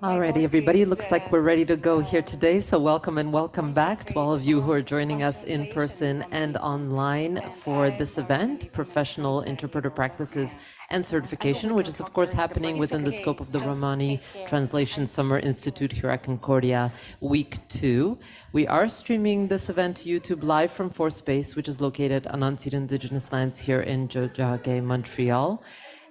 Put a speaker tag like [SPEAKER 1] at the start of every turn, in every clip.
[SPEAKER 1] Alrighty, everybody, looks like we're ready to go here today. So welcome and welcome back to all of you who are joining us in person and online for this event, Professional Interpreter Practices and Certification, which is of course happening within the scope of the Romani-Translation Summer Institute here at Concordia, week 2. We are streaming this event to YouTube live from Fourspace, which is located on Unceded Indigenous lands here in Jojage, Montreal.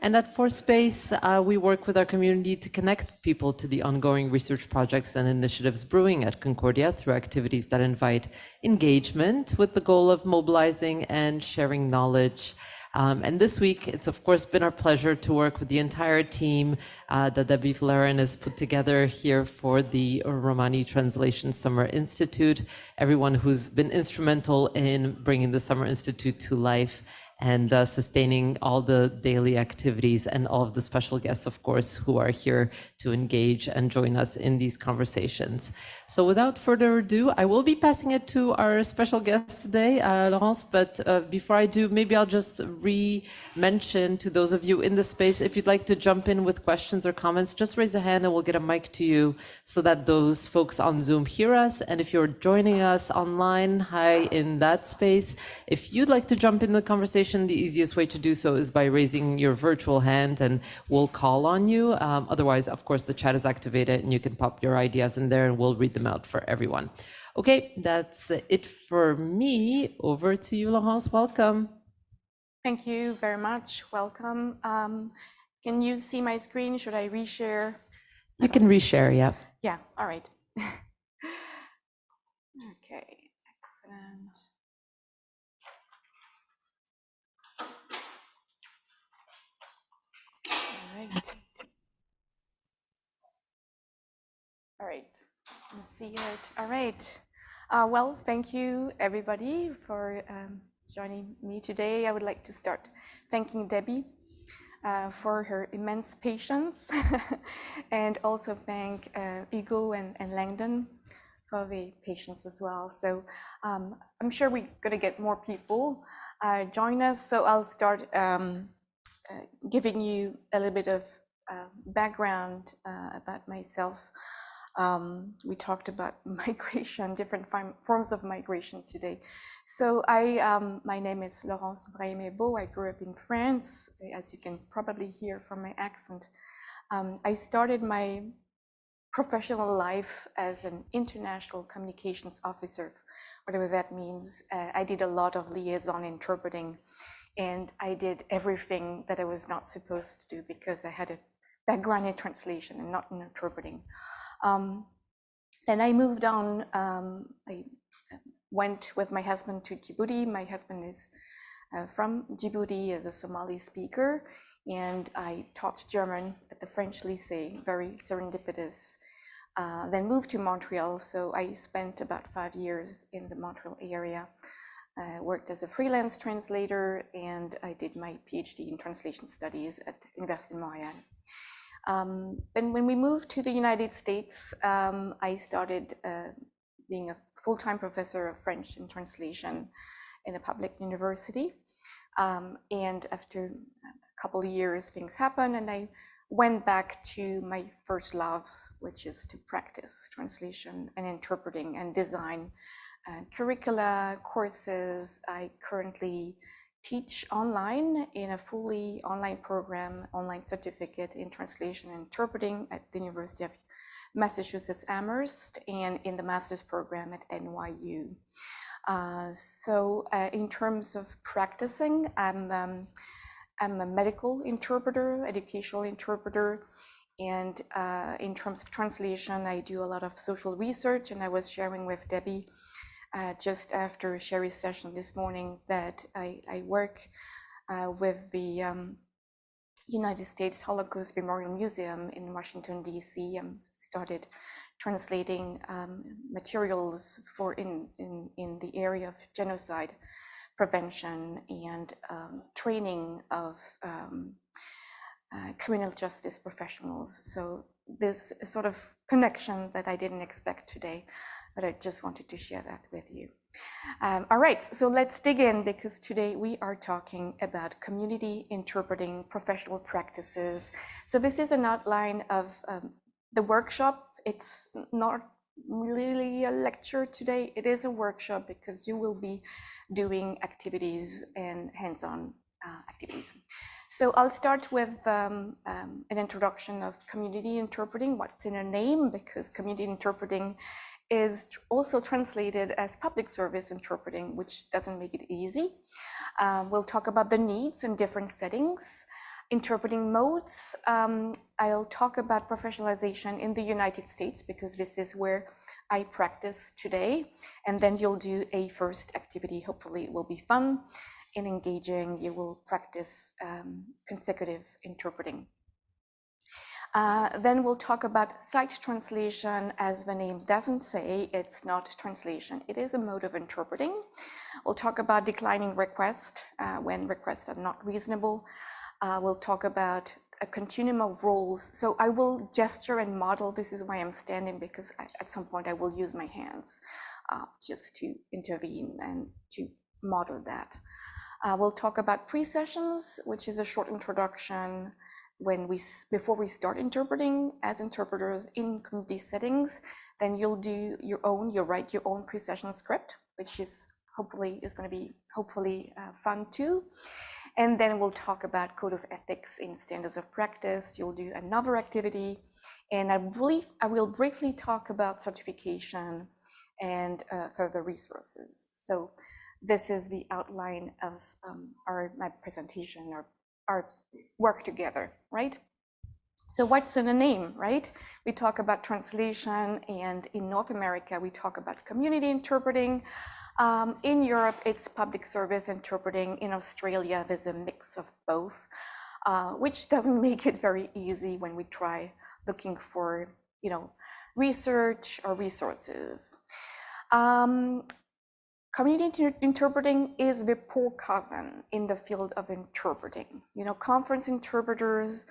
[SPEAKER 1] And at Fourspace, we work with our community to connect people to the ongoing research projects and initiatives brewing at Concordia through activities that invite engagement with the goal of mobilizing and sharing knowledge. And this week, it's of course been our pleasure to work with the entire team that Debbie Valerian has put together here for the Romani-Translation Summer Institute, everyone who's been instrumental in bringing the Summer Institute to life and sustaining all the daily activities, and all of the special guests, of course, who are here to engage and join us in these conversations. So without further ado, I will be passing it to our special guest today, Laurence, but before I do, maybe I'll just re-mention to those of you in the space, if you'd like to jump in with questions or comments, just raise a hand and we'll get a mic to you so that those folks on Zoom hear us. And if you're joining us online, hi in that space, if you'd like to jump in the conversation, the easiest way to do so is by raising your virtual hand and we'll call on you. Otherwise, of course, the chat is activated and you can pop your ideas in there and we'll read them out for everyone. Okay, that's it for me. Over to you, Laurence. Welcome.
[SPEAKER 2] Thank you very much. Welcome. Can you see my screen? Should I reshare?
[SPEAKER 1] You can reshare, yeah.
[SPEAKER 2] Yeah, all right. Okay, excellent. All right, let's see it. All right. Well, thank you everybody for joining me today. I would like to start thanking Debbie for her immense patience and also thank Igo and Langdon for the patience as well. So I'm sure we're gonna get more people join us. So I'll start giving you a little bit of background about myself. We talked about migration, different forms of migration today. So my name is Laurence Braille-Mébeau. I grew up in France, as you can probably hear from my accent. I started my professional life as an international communications officer, whatever that means. I did a lot of liaison interpreting, and I did everything that I was not supposed to do because I had a background in translation and not in interpreting. Then I moved on. I went with my husband to Djibouti. My husband is from Djibouti as a Somali speaker, and I taught German at the French Lycée, very serendipitous. Then moved to Montreal, so I spent about 5 years in the Montreal area. Worked as a freelance translator, and I did my PhD in translation studies at Université de Montréal. And when we moved to the United States, I started being a full-time professor of French and translation in a public university. And after a couple of years, things happened, and I went back to my first love, which is to practice translation and interpreting and design curricula, courses. I currently teach online in a fully online program, online certificate in translation and interpreting at the University of Massachusetts Amherst, and in the master's program at NYU. So in terms of practicing, I'm a medical interpreter, educational interpreter, and in terms of translation, I do a lot of social research, and I was sharing with Debbie just after Sherry's session this morning that I work with the United States Holocaust Memorial Museum in Washington, D.C. I started translating materials for in the area of genocide prevention and training of criminal justice professionals. So this sort of connection that I didn't expect today, but I just wanted to share that with you. All right, so let's dig in because today we are talking about community interpreting professional practices. So this is an outline of the workshop. It's not really a lecture today. It is a workshop because you will be doing activities and hands-on activities. So I'll start with an introduction of community interpreting, what's in a name, because community interpreting is also translated as public service interpreting, which doesn't make it easy. We'll talk about the needs in different settings, interpreting modes. I'll talk about professionalization in the United States because this is where I practice today. And then you'll do a first activity. Hopefully it will be fun and engaging. You will practice consecutive interpreting. Then we'll talk about sight translation. As the name doesn't say, it's not translation. It is a mode of interpreting. We'll talk about declining requests when requests are not reasonable. We'll talk about a continuum of roles. So I will gesture and model. This is why I'm standing, because at some point I will use my hands just to intervene and to model that. We'll talk about pre-sessions, which is a short introduction before we start interpreting as interpreters in community settings. Then you'll write your own pre-session script, which is going to be fun too. And then we'll talk about code of ethics in standards of practice. You'll do another activity, and I will briefly talk about certification and further resources. So this is the outline of my presentation, our work together, right? So what's in a name, right? We talk about translation, and in North America, we talk about community interpreting. In Europe, it's public service interpreting. In Australia, there's a mix of both, which doesn't make it very easy when we try looking for, research or resources. Community interpreting is the poor cousin in the field of interpreting. Conference interpreters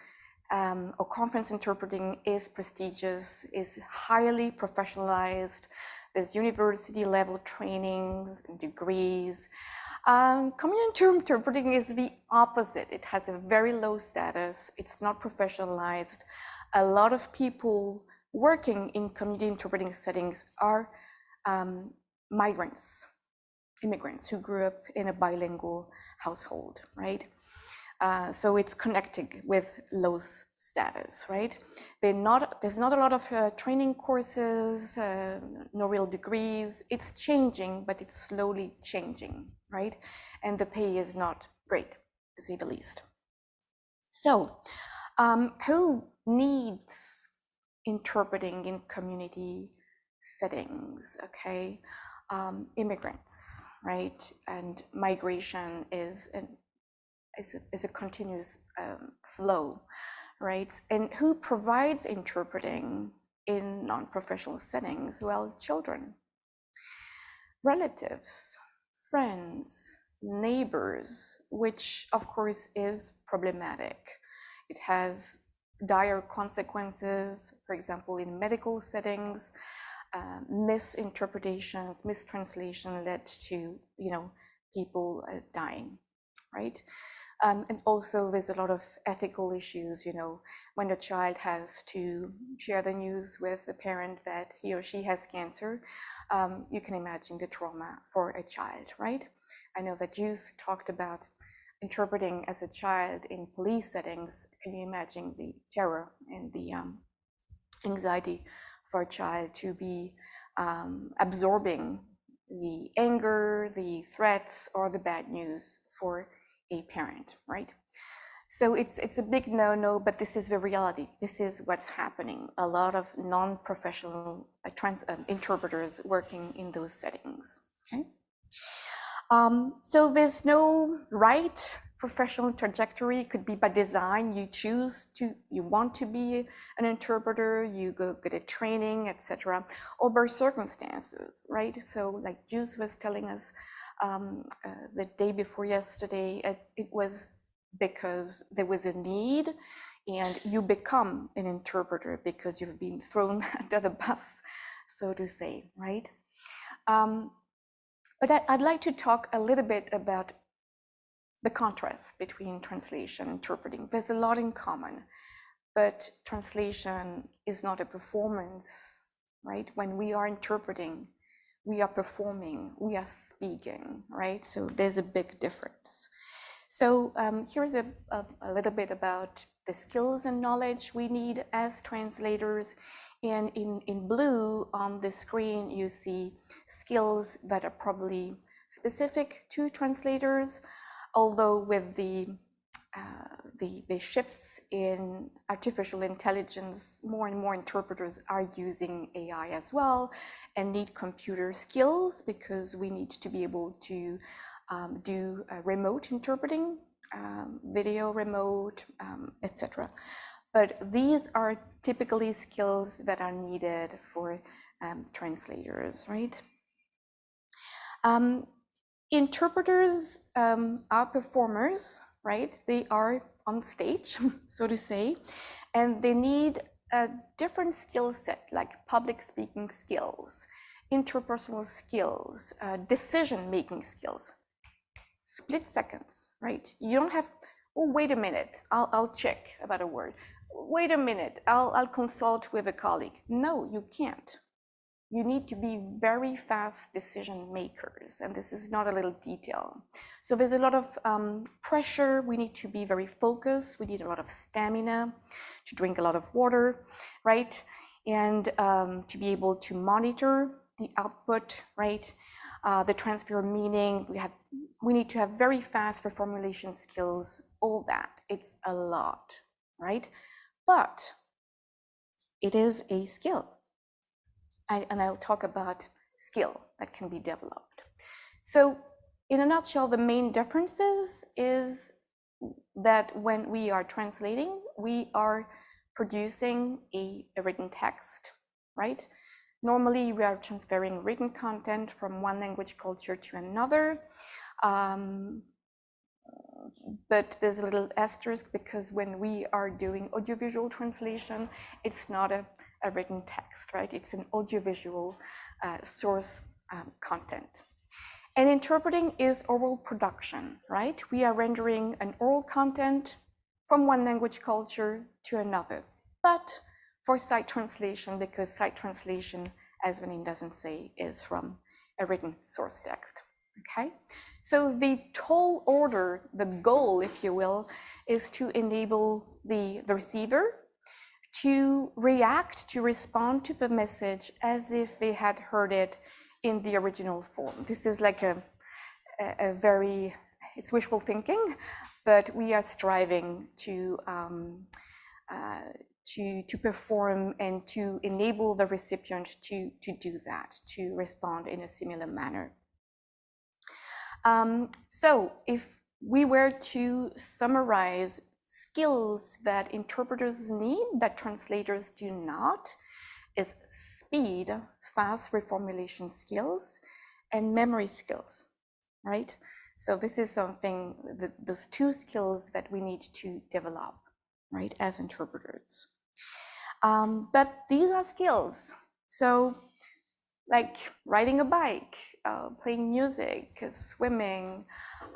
[SPEAKER 2] or conference interpreting is prestigious, is highly professionalized. There's university level trainings and degrees. Community interpreting is the opposite. It has a very low status. It's not professionalized. A lot of people working in community interpreting settings are immigrants who grew up in a bilingual household, right? So it's connected with low status, right? There's not a lot of training courses, no real degrees. It's changing, but it's slowly changing, right? And the pay is not great, to say the least. So who needs interpreting in community settings, okay? Immigrants, right? And migration is a continuous flow, right? And who provides interpreting in non-professional settings? Well, children, relatives, friends, neighbors, which of course is problematic. It has dire consequences, for example, in medical settings. Misinterpretations, mistranslation led to, people dying, right? And also there's a lot of ethical issues, when a child has to share the news with a parent that he or she has cancer, you can imagine the trauma for a child, right? I know that Juice talked about interpreting as a child in police settings. Can you imagine the terror and the anxiety for a child to be absorbing the anger, the threats, or the bad news for a parent, right? So it's a big no-no, but this is the reality. This is what's happening. A lot of non-professional interpreters working in those settings, okay? So there's no right professional trajectory. It could be by design. You want to be an interpreter, you go get a training, etc., or by circumstances, right? So like Juice was telling us the day before yesterday, it was because there was a need, and you become an interpreter because you've been thrown under the bus, so to say, right? But I'd like to talk a little bit about the contrast between translation and interpreting. There's a lot in common, but translation is not a performance, right? When we are interpreting, we are performing, we are speaking, right? So there's a big difference. So here's a little bit about the skills and knowledge we need as translators. And in blue on the screen, you see skills that are probably specific to translators, although with the shifts in artificial intelligence, more and more interpreters are using AI as well and need computer skills because we need to be able to do remote interpreting, video remote, etc. But these are typically skills that are needed for translators, right? Interpreters are performers, right? They are on stage, so to say, and they need a different skill set, like public speaking skills, interpersonal skills, decision-making skills, split seconds, right? You don't have, oh, wait a minute, I'll check about a word. Wait a minute, I'll consult with a colleague. No, you can't. You need to be very fast decision makers, and this is not a little detail. So there's a lot of pressure. We need to be very focused. We need a lot of stamina to drink a lot of water, right? And to be able to monitor the output, right? The transfer meaning, we need to have very fast reformulation skills, all that. It's a lot, right? But it is a skill. And I'll talk about skill that can be developed. So in a nutshell, the main differences is that when we are translating, we are producing a written text, right? Normally, we are transferring written content from one language culture to another. But there's a little asterisk because when we are doing audiovisual translation, it's not a written text, right? It's an audiovisual source content. And interpreting is oral production, right? We are rendering an oral content from one language culture to another. But for site translation, because site translation, as the name doesn't say, is from a written source text. Okay, so the tall order, the goal, if you will, is to enable the receiver to react, to respond to the message as if they had heard it in the original form. This is like a very, it's wishful thinking, but we are striving to perform and to enable the recipient to do that, to respond in a similar manner. So if we were to summarize skills that interpreters need that translators do not, is speed, fast reformulation skills, and memory skills, right? So this is something, those two skills that we need to develop, right, as interpreters. But these are skills. So like riding a bike, playing music, swimming,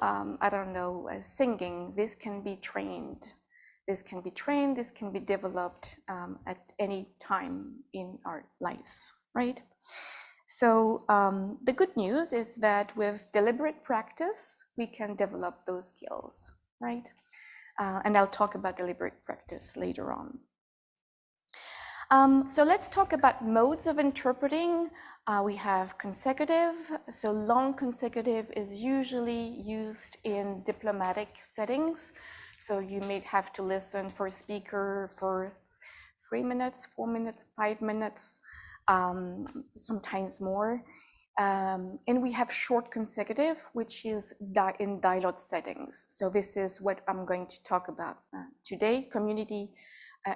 [SPEAKER 2] I don't know, singing, this can be trained. This can be trained, this can be developed at any time in our lives, right? So the good news is that with deliberate practice, we can develop those skills, right? And I'll talk about deliberate practice later on. So let's talk about modes of interpreting. We have consecutive. So long consecutive is usually used in diplomatic settings. So you may have to listen for a speaker for 3 minutes, 4 minutes, 5 minutes, sometimes more. And we have short consecutive, which is in dialogue settings. So this is what I'm going to talk about today. Community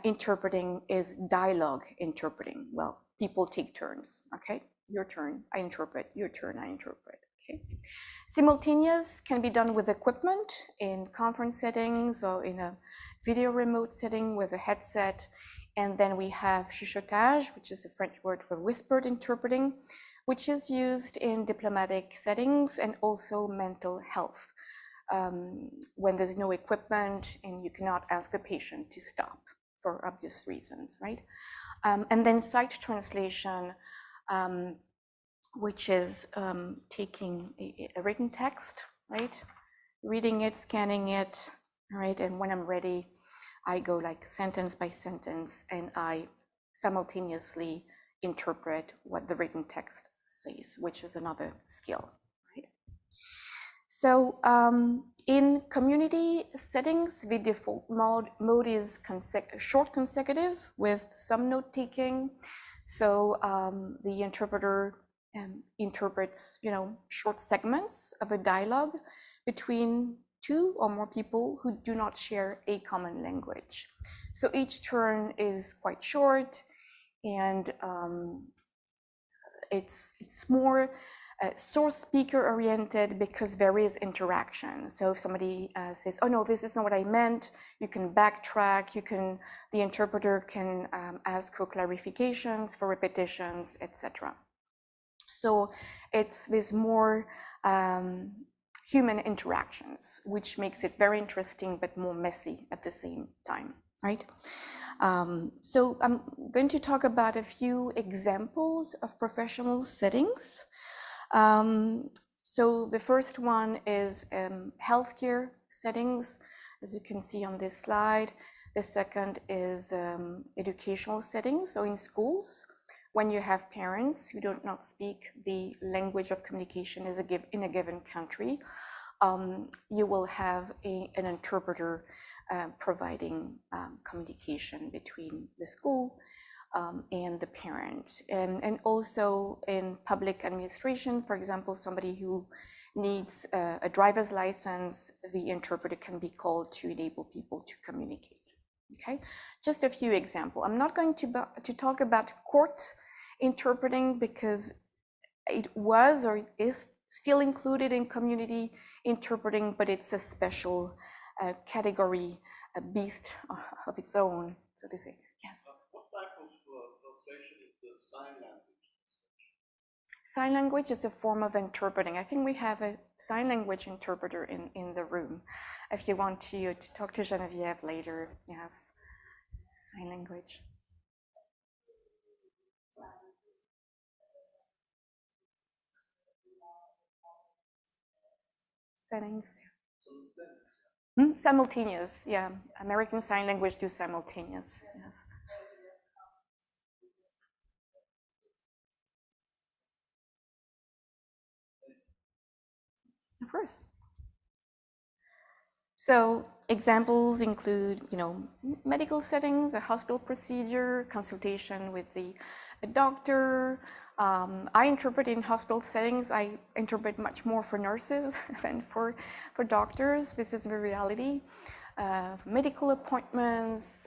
[SPEAKER 2] interpreting is dialogue interpreting. Well, people take turns, okay? Your turn, I interpret, your turn, I interpret, okay? Simultaneous can be done with equipment in conference settings or in a video remote setting with a headset. And then we have chuchotage, which is a French word for whispered interpreting, which is used in diplomatic settings and also mental health, when there's no equipment and you cannot ask a patient to stop for obvious reasons, right? And then sight translation, which is taking a written text, right? Reading it, scanning it, right? And when I'm ready, I go like sentence by sentence and I simultaneously interpret what the written text says, which is another skill, right? So in community settings, the default mode is short consecutive with some note taking. So the interpreter interprets, short segments of a dialogue between two or more people who do not share a common language. So each turn is quite short, and it's more source speaker oriented because there is interaction. So if somebody says, "Oh no, this is not what I meant," you can backtrack. The interpreter can ask for clarifications, for repetitions, etc. So there's more human interactions, which makes it very interesting but more messy at the same time, right? So I'm going to talk about a few examples of professional settings. So the first one is healthcare settings, as you can see on this slide. The second is educational settings, so in schools, when you have parents who do not speak the language of communication in a given country, you will have an interpreter providing communication between the school and the parent. And also in public administration, for example, somebody who needs a driver's license, the interpreter can be called to enable people to communicate. Okay, just a few examples. I'm not going to talk about court interpreting because it was or is still included in community interpreting, but it's a special category, a beast of its own, so to say. Yes.
[SPEAKER 3] What type of translation is the sign language?
[SPEAKER 2] Sign language is a form of interpreting. I think we have a sign language interpreter in the room. If you want to talk to Geneviève later, yes, sign language. Settings. Simultaneous, yeah. American Sign Language do simultaneous, yes. Of course. So examples include, medical settings, a hospital procedure, consultation with a doctor. I interpret in hospital settings. I interpret much more for nurses than for doctors. This is the reality. Medical appointments.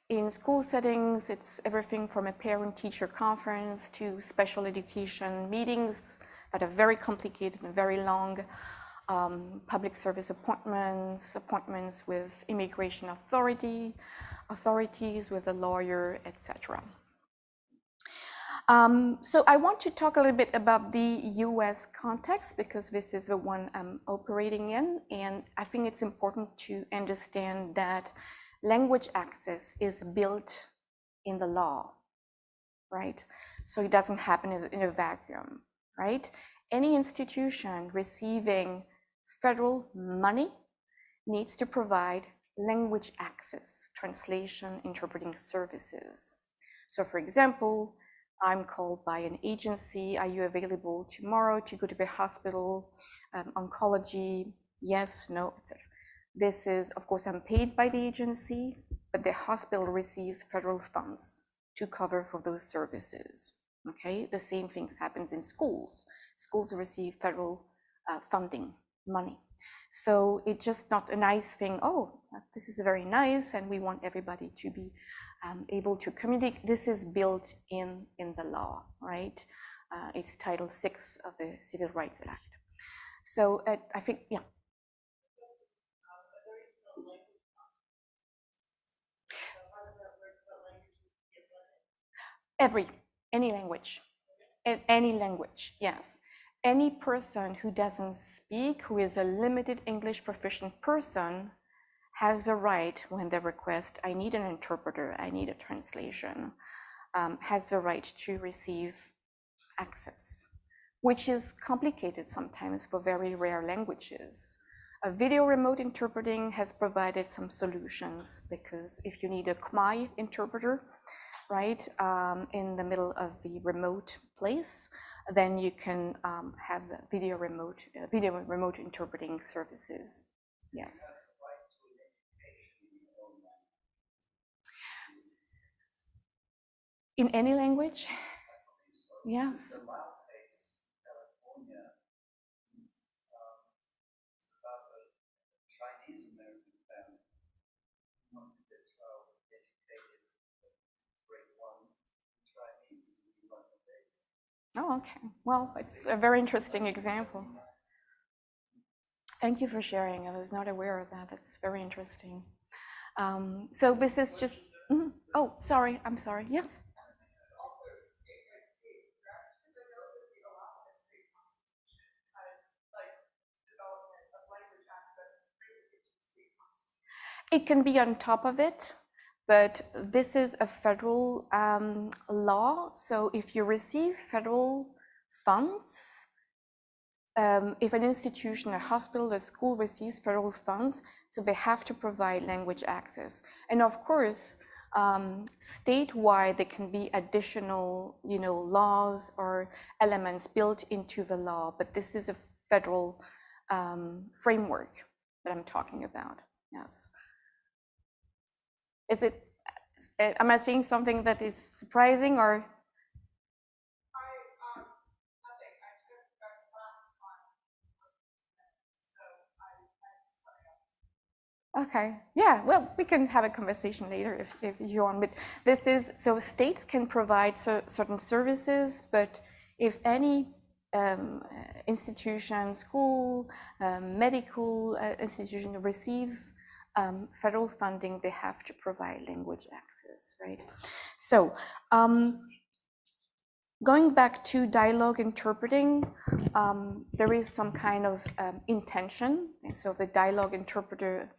[SPEAKER 2] In school settings, it's everything from a parent-teacher conference to special education meetings that are very complicated and very long. Public service appointments with immigration authorities, with a lawyer, etc. So I want to talk a little bit about the US context because this is the one I'm operating in, and I think it's important to understand that language access is built in the law, right? So it doesn't happen in a vacuum, right? Any institution receiving federal money needs to provide language access, translation, interpreting services. So for example, I'm called by an agency, are you available tomorrow to go to the hospital, oncology, yes, no, etc. This is, of course, I'm paid by the agency, but the hospital receives federal funds to cover for those services, okay? The same thing happens in schools. Schools receive federal funding, money. So it's just not a nice thing, oh, this is very nice and we want everybody to be able to communicate. This is built in the law, right? It's Title VI of the Civil Rights Act. So I think, yeah. Any language. In any language, yes. Any person who doesn't speak, who is a limited English proficient person, has the right, when they request, I need an interpreter, I need a translation, has the right to receive access, which is complicated sometimes for very rare languages. Video remote interpreting has provided some solutions, because if you need a Khmer interpreter, right, in the middle of the remote place, then you can have video remote interpreting services. Yes. In any language? Yes.
[SPEAKER 3] Chinese American family wanted their child educated grade one Chinese in 11 days.
[SPEAKER 2] Oh, okay. Well, it's a very interesting example. Thank you for sharing. I was not aware of that. That's very interesting. So this is just, oh, sorry, I'm sorry. Yes. It can be on top of it, but this is a federal law. So if you receive federal funds, if an institution, a hospital, a school receives federal funds, so they have to provide language access. And of course, statewide, there can be additional, laws or elements built into the law, but this is a federal framework that I'm talking about. Yes. Is it? Am I saying something that is surprising or? Okay, yeah, well, we can have a conversation later if you want, but this is, so states can provide certain services, but if any institution, school, medical institution receives federal funding, they have to provide language access, right? So going back to dialogue interpreting, there is some kind of intention, and so the dialogue interpreter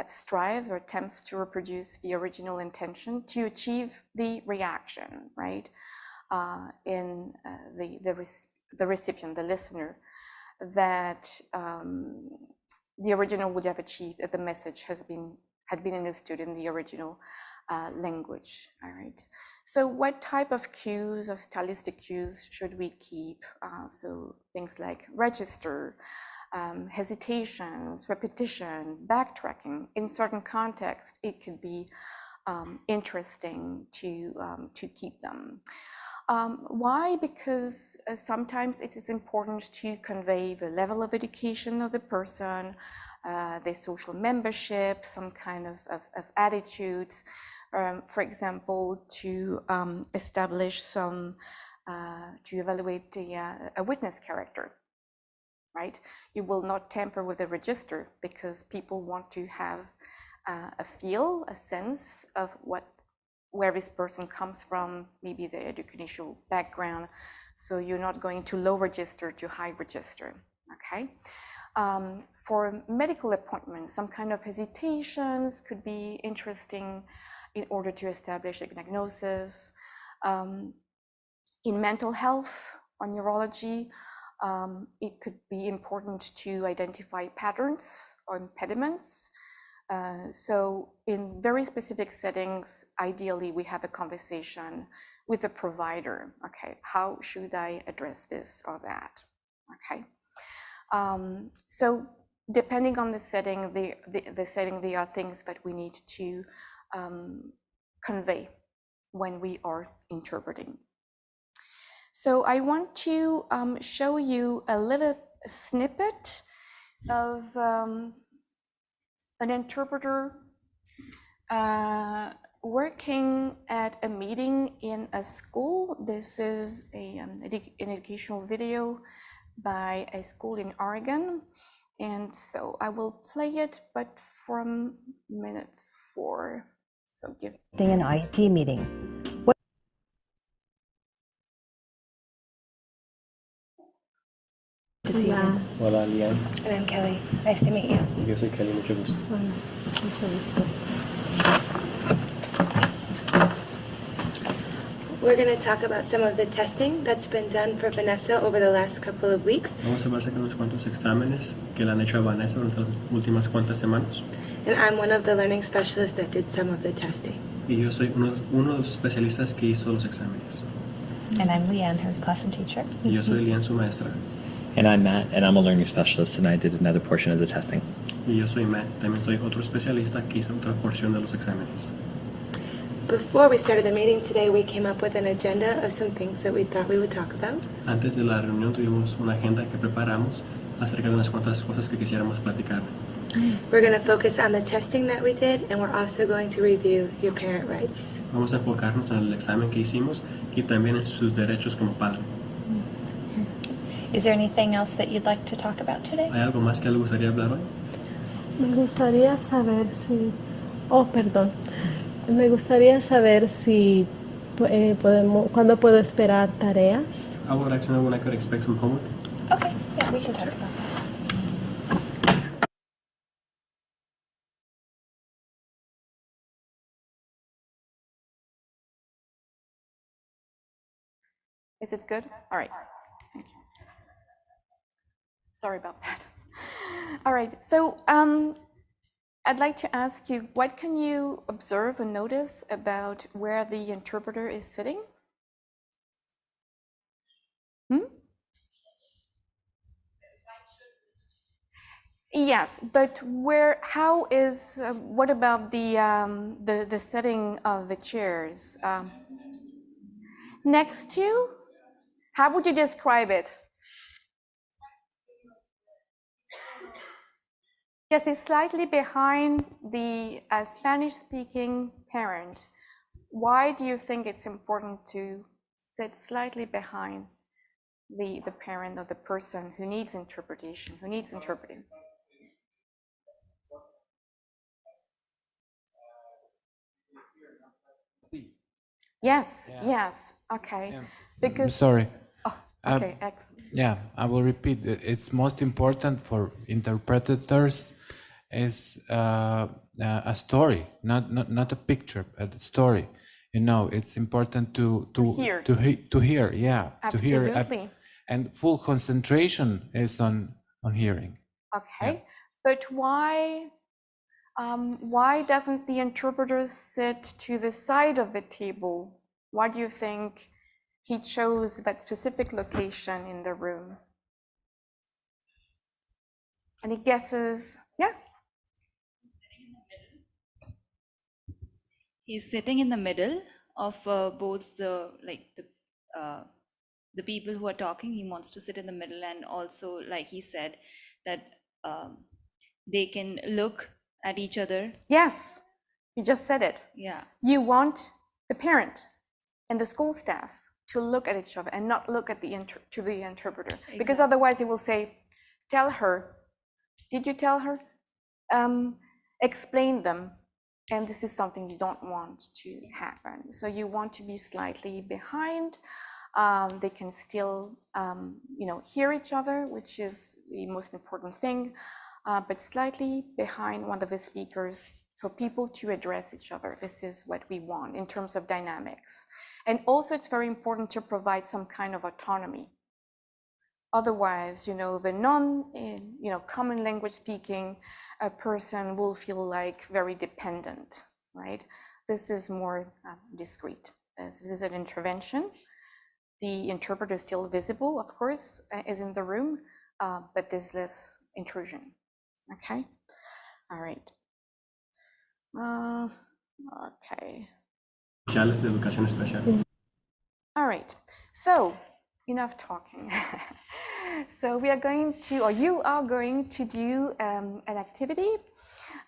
[SPEAKER 2] strives or attempts to reproduce the original intention to achieve the reaction, right, in the recipient, the listener, that the original would have achieved if the message had been understood in the original language. All right. So what type of cues or stylistic cues should we keep? So things like register, hesitations, repetition, backtracking. In certain contexts, it could be interesting to keep them. Why? Because sometimes it is important to convey the level of education of the person, their social membership, some kind of attitudes. For example, to establish some, to evaluate a witness character. Right? You will not tamper with the register because people want to have a feel, a sense of where this person comes from, maybe their educational background. So you're not going to low register to high register, okay? For medical appointments, some kind of hesitations could be interesting in order to establish a diagnosis. In mental health or neurology, it could be important to identify patterns or impediments. So in very specific settings, ideally we have a conversation with the provider. Okay, how should I address this or that? Okay. So depending on the setting, there are things that we need to convey when we are interpreting. So I want to show you a little snippet of an interpreter working at a meeting in a school. This is an educational video by a school in Oregon. And so I will play it, but from minute 4. So give
[SPEAKER 4] an IEP meeting. to see you again.
[SPEAKER 5] Hola, Lian.
[SPEAKER 4] And I'm Kelly. Nice to meet you.
[SPEAKER 5] Yo soy Kelly, mucho gusto.
[SPEAKER 4] Bueno, mucho gusto. We're going to talk about some of the testing that's been done for Vanessa over the last couple of weeks.
[SPEAKER 5] Vamos a hablar acerca de unos cuantos exámenes que le han hecho a Vanessa durante las últimas cuantas semanas.
[SPEAKER 4] And I'm one of the learning specialists that did some of the testing.
[SPEAKER 5] Y yo soy uno de los especialistas que hizo los exámenes.
[SPEAKER 6] And I'm Leanne, her classroom teacher.
[SPEAKER 5] Y yo soy Lian, su maestra.
[SPEAKER 7] And I'm Matt, and I'm a learning specialist, and I did another portion of the testing.
[SPEAKER 5] Y yo soy Matt, también soy otro especialista que hizo otra porción de los exámenes.
[SPEAKER 4] Before we started the meeting today, we came up with an agenda of some things that we thought we would talk about.
[SPEAKER 5] Antes de la reunión tuvimos una agenda que preparamos acerca de unas cuantas cosas que quisiéramos platicar.
[SPEAKER 4] We're going to focus on the testing that we did, and we're also going to review your parent rights.
[SPEAKER 5] Vamos a enfocarnos en el examen que hicimos y también en sus derechos como padre.
[SPEAKER 6] Is there anything else that you'd like to talk about today?
[SPEAKER 5] ¿Hay algo más que le gustaría hablar hoy?
[SPEAKER 8] Me gustaría saber si, me gustaría saber si cuándo puedo esperar tareas.
[SPEAKER 5] I would like to know when I could expect some homework.
[SPEAKER 6] Okay, yeah, we can talk about that.
[SPEAKER 2] Is it good? All right. Thank you. Sorry about that. All right. So I'd like to ask you, what can you observe and notice about where the interpreter is sitting? Yes, but how is, what about the setting of the chairs? Next to? How would you describe it? Yes, it's slightly behind the Spanish-speaking parent. Why do you think it's important to sit slightly behind the parent or the person who needs interpretation, who needs interpreting? Yes, yes, okay.
[SPEAKER 9] Yeah.
[SPEAKER 2] Because
[SPEAKER 9] Sorry.
[SPEAKER 2] Oh, okay, excellent.
[SPEAKER 9] Yeah, I will repeat. It's most important for interpreters is a story, not a picture, but a story. You know, it's important to
[SPEAKER 2] hear.
[SPEAKER 9] To hear. Yeah,
[SPEAKER 2] Absolutely.
[SPEAKER 9] to hear, and full concentration is on hearing.
[SPEAKER 2] Okay,
[SPEAKER 9] Yeah.
[SPEAKER 2] but why doesn't the interpreter sit to the side of the table? Why do you think he chose that specific location in the room? Any guesses? Yeah.
[SPEAKER 10] He's sitting in the middle of both the people who are talking. He wants to sit in the middle, and also, like he said, that they can look at each other.
[SPEAKER 2] Yes, you just said it.
[SPEAKER 10] Yeah.
[SPEAKER 2] You want the parent and the school staff to look at each other and not look at the interpreter, because
[SPEAKER 10] Exactly.
[SPEAKER 2] otherwise he will say, "Tell her, did you tell her? Explain them." And this is something you don't want to happen. So you want to be slightly behind. They can still, hear each other, which is the most important thing, but slightly behind one of the speakers for people to address each other. This is what we want in terms of dynamics. And also it's very important to provide some kind of autonomy. Otherwise, the common language speaking person will feel like very dependent, right? This is more discreet. This is an intervention. The interpreter is still visible, of course, is in the room, but there's less intrusion. Okay, all right. Okay.
[SPEAKER 5] Especiales de educación especial.
[SPEAKER 2] All right, so enough talking. So we are going to, or you are going to do an activity.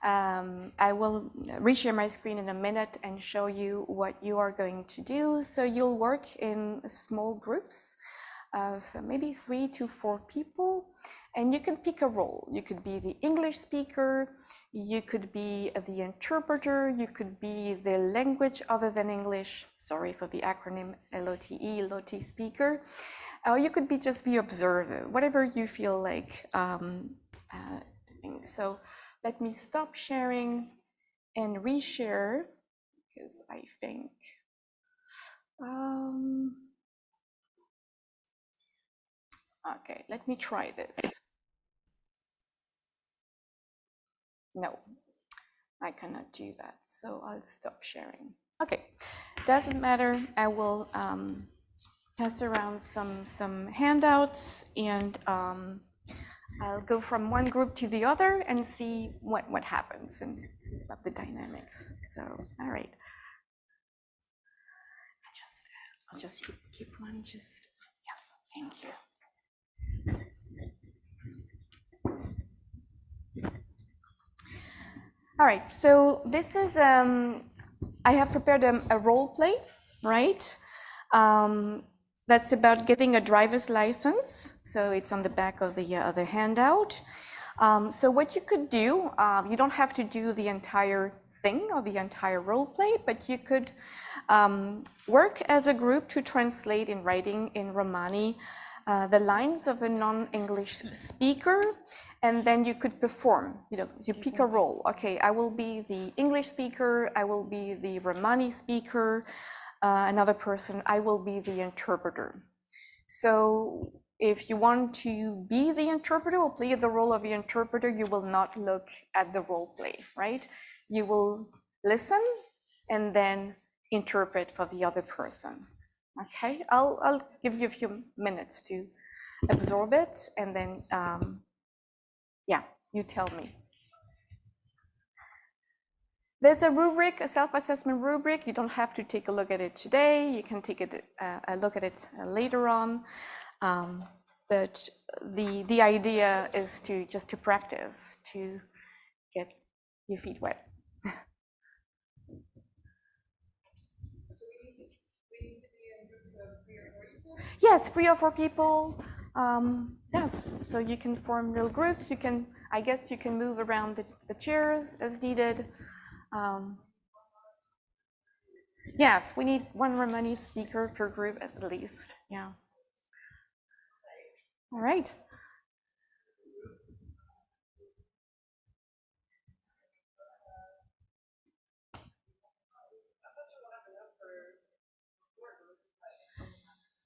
[SPEAKER 2] I will reshare my screen in a minute and show you what you are going to do. So you'll work in small groups. of maybe 3 to 4 people, and you can pick a role. You could be the English speaker, you could be the interpreter, you could be the language other than English, sorry for the acronym LOTE, LOTE speaker, or you could be just the observer, whatever you feel like doing. So let me stop sharing and reshare, because I think okay, let me try this. No, I cannot do that, so I'll stop sharing. Okay, doesn't matter. I will pass around some handouts, and I'll go from one group to the other and see what happens and see about the dynamics. So, all right. I'll just keep one. Just yes, thank you. All right, so this is, I have prepared a role play, right? That's about getting a driver's license. So it's on the back of the handout. So what you could do, you don't have to do the entire thing or the entire role play, but you could work as a group to translate in writing in Romani the lines of a non-English speaker, and then you could perform, you pick a role. Okay, I will be the English speaker, I will be the Romani speaker, another person, I will be the interpreter. So if you want to be the interpreter or play the role of the interpreter, you will not look at the role play, right? You will listen and then interpret for the other person. Okay, I'll give you a few minutes to absorb it, and then yeah, you tell me. There's a rubric, a self-assessment rubric. You don't have to take a look at it today. You can take a look at it later on. But the idea is to just to practice, to get your feet wet. Yes, 3 or 4 people. Yes, so you can form little groups. You can, I guess, you can move around the chairs as needed. Yes, we need 1 Romani speaker per group at least. Yeah. All right.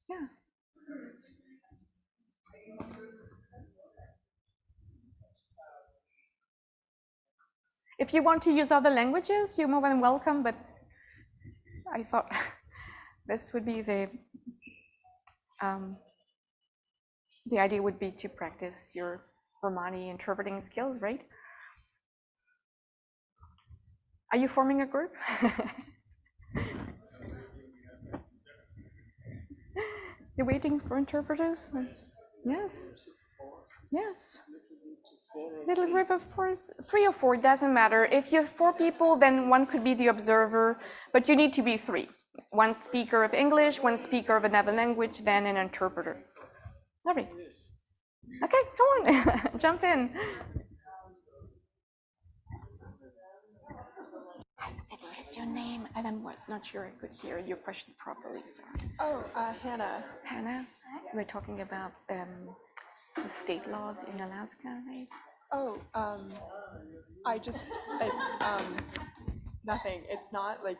[SPEAKER 2] Yeah. If you want to use other languages, you're more than welcome, but I thought this would be the idea would be to practice your Romani interpreting skills, right? Are you forming a group? You're waiting for interpreters? Yes. Yes. Little group of 4, 3 or 4, doesn't matter. If you have 4 people, then 1 could be the observer, but you need to be 3. 1 speaker of English, 1 speaker of another language, then an interpreter. All right. Okay, come on, jump in. I didn't get your name, and I was not sure I could hear your question properly. Sorry.
[SPEAKER 11] Oh, Hannah.
[SPEAKER 2] Hannah, we're talking about the state laws in Alaska, right?
[SPEAKER 11] Oh, it's nothing. It's not like,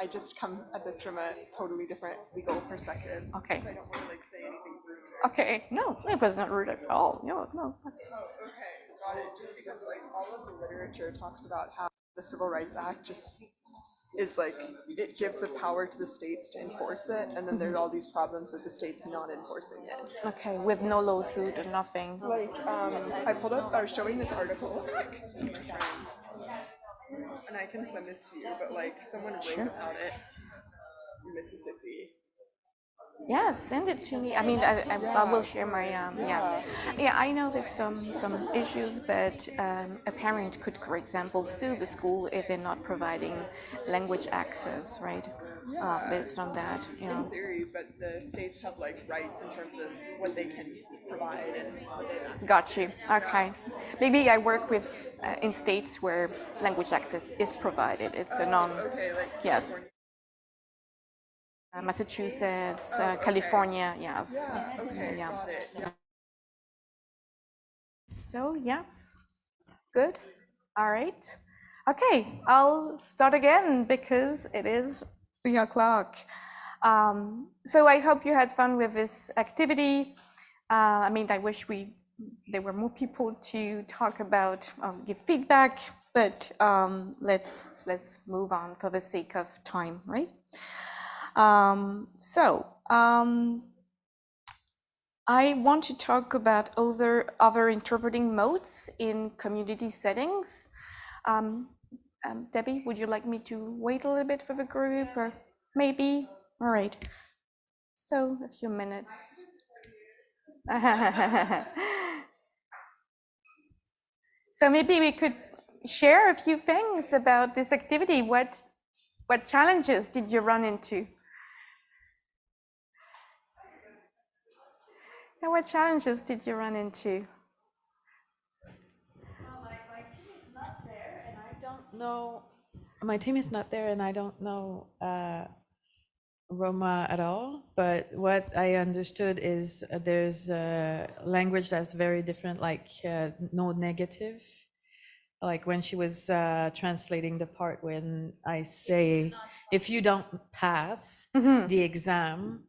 [SPEAKER 11] I just come at this from a totally different legal perspective.
[SPEAKER 2] Okay.
[SPEAKER 11] So I don't want to say anything rude.
[SPEAKER 2] Okay, no, it was not rude at all. No. That's...
[SPEAKER 11] Oh, okay, got it. Just because all of the literature talks about how the Civil Rights Act just is it gives the power to the states to enforce it, and then there's all these problems with the states not enforcing it.
[SPEAKER 2] Okay, with no lawsuit or nothing.
[SPEAKER 11] I was showing this article, and I can send this to you, but someone wrote about it in Mississippi.
[SPEAKER 2] Yeah, send it to me. I mean, I will share my yes. Yeah, I know there's some issues, but a parent could, for example, sue the school if they're not providing language access, right? based on that.
[SPEAKER 11] In theory, but the states have like rights in terms of what they can provide and what they have access
[SPEAKER 2] Got
[SPEAKER 11] to.
[SPEAKER 2] you. Okay. Maybe I work with in states where language access is provided. It's a non.
[SPEAKER 11] Okay, like
[SPEAKER 2] Yes.
[SPEAKER 11] California.
[SPEAKER 2] Massachusetts,
[SPEAKER 11] Okay.
[SPEAKER 2] California. Yes.
[SPEAKER 11] Yeah, okay,
[SPEAKER 2] Yeah.
[SPEAKER 11] got it. Yeah.
[SPEAKER 2] So yes, good. All right. Okay, I'll start again because it is 3 o'clock. So I hope you had fun with this activity. I mean, I wish there were more people to talk about, give feedback, but let's move on for the sake of time, right? I want to talk about other interpreting modes in community settings. Debbie, would you like me to wait a little bit for the group, or maybe? All right. So a few minutes. So maybe we could share a few things about this activity. What challenges did you run into? And what challenges did you run into?
[SPEAKER 12] My team is not there, and I don't know. My team is not there, and I don't know Roma at all. But what I understood is there's a language that's very different, like no negative. Like when she was translating the part when I say, if you don't pass the exam,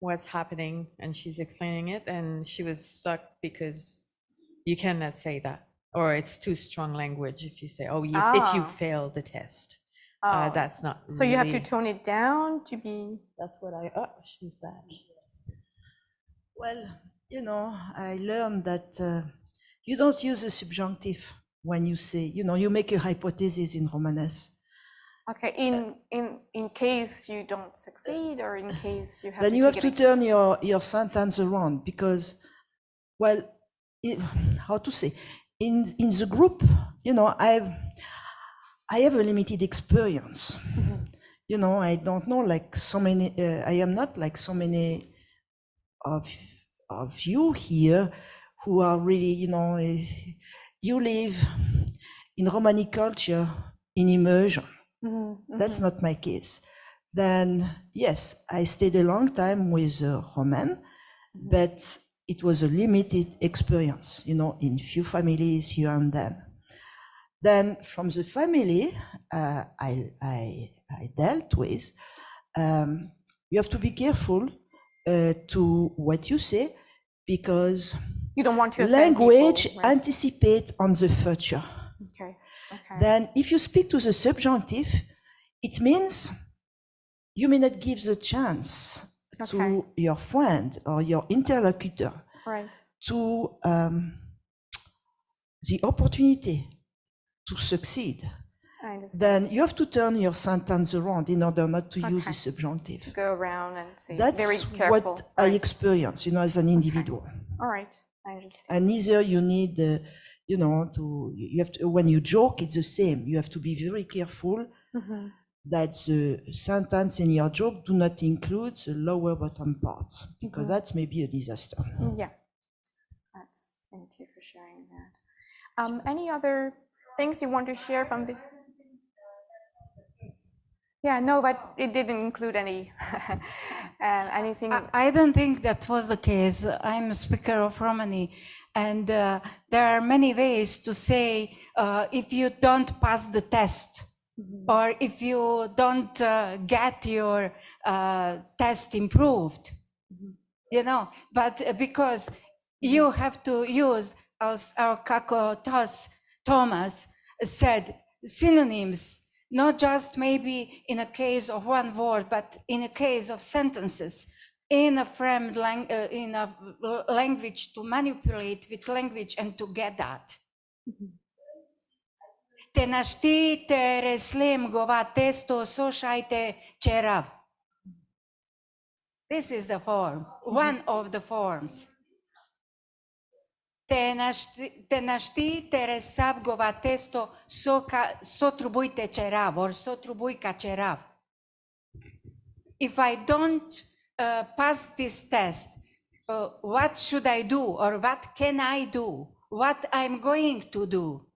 [SPEAKER 12] what's happening? And she's explaining it, and she was stuck because you cannot say that, or it's too strong language if you say, oh, if you fail the test. That's not
[SPEAKER 2] so you have to
[SPEAKER 12] really-
[SPEAKER 2] tone it down to be.
[SPEAKER 12] That's what she's back.
[SPEAKER 13] Well, you know, I learned that you don't use a subjunctive when you say, you know, you make a hypothesis in Romanesque.
[SPEAKER 2] Okay, in case you don't succeed, or in case you have.
[SPEAKER 13] Then you have to turn your sentence around because, well, how to say, in the group, you know, I have a limited experience. You know, I don't know like so many. I am not like so many of you here who are really, you know, you live in Romani culture in immersion. That's not my case. Then yes, I stayed a long time with Roman, but it was a limited experience, you know, in few families here and then. Then from the family I dealt with, you have to be careful to what you say, because
[SPEAKER 2] you don't want to
[SPEAKER 13] language
[SPEAKER 2] people, right?
[SPEAKER 13] anticipate on the future.
[SPEAKER 2] Okay.
[SPEAKER 13] Then if you speak to the subjunctive, it means you may not give the chance to your friend or your interlocutor to the opportunity to succeed. Then you have to turn your sentence around in order not to use the subjunctive.
[SPEAKER 2] To go around and say
[SPEAKER 13] That's
[SPEAKER 2] very careful.
[SPEAKER 13] what I experience, you know, as an individual.
[SPEAKER 2] All right, I understand.
[SPEAKER 13] And neither you need, you know, you have to, when you joke, it's the same. You have to be very careful that the sentence in your joke do not include the lower bottom parts, because that may be a disaster.
[SPEAKER 2] Yeah, thank you for sharing that. Any other things you want to share from the? Yeah, no, but it didn't include any anything.
[SPEAKER 14] I don't think that was the case. I'm a speaker of Romani, and there are many ways to say if you don't pass the test, or if you don't get your test improved, you know. But because you have to use, as our Kako Thomas said, synonyms. Not just maybe in a case of one word, but in a case of sentences, in a framed in a language, to manipulate with language and to get that. Te nashti te reslim gova testo so shaite cherav. This is the form, one of the forms. Te nashti te resav gova testo so trubui te cherav, or so trubui ka cherav. if I don't pass this test, what should I do, or what can I do, what I'm going to do?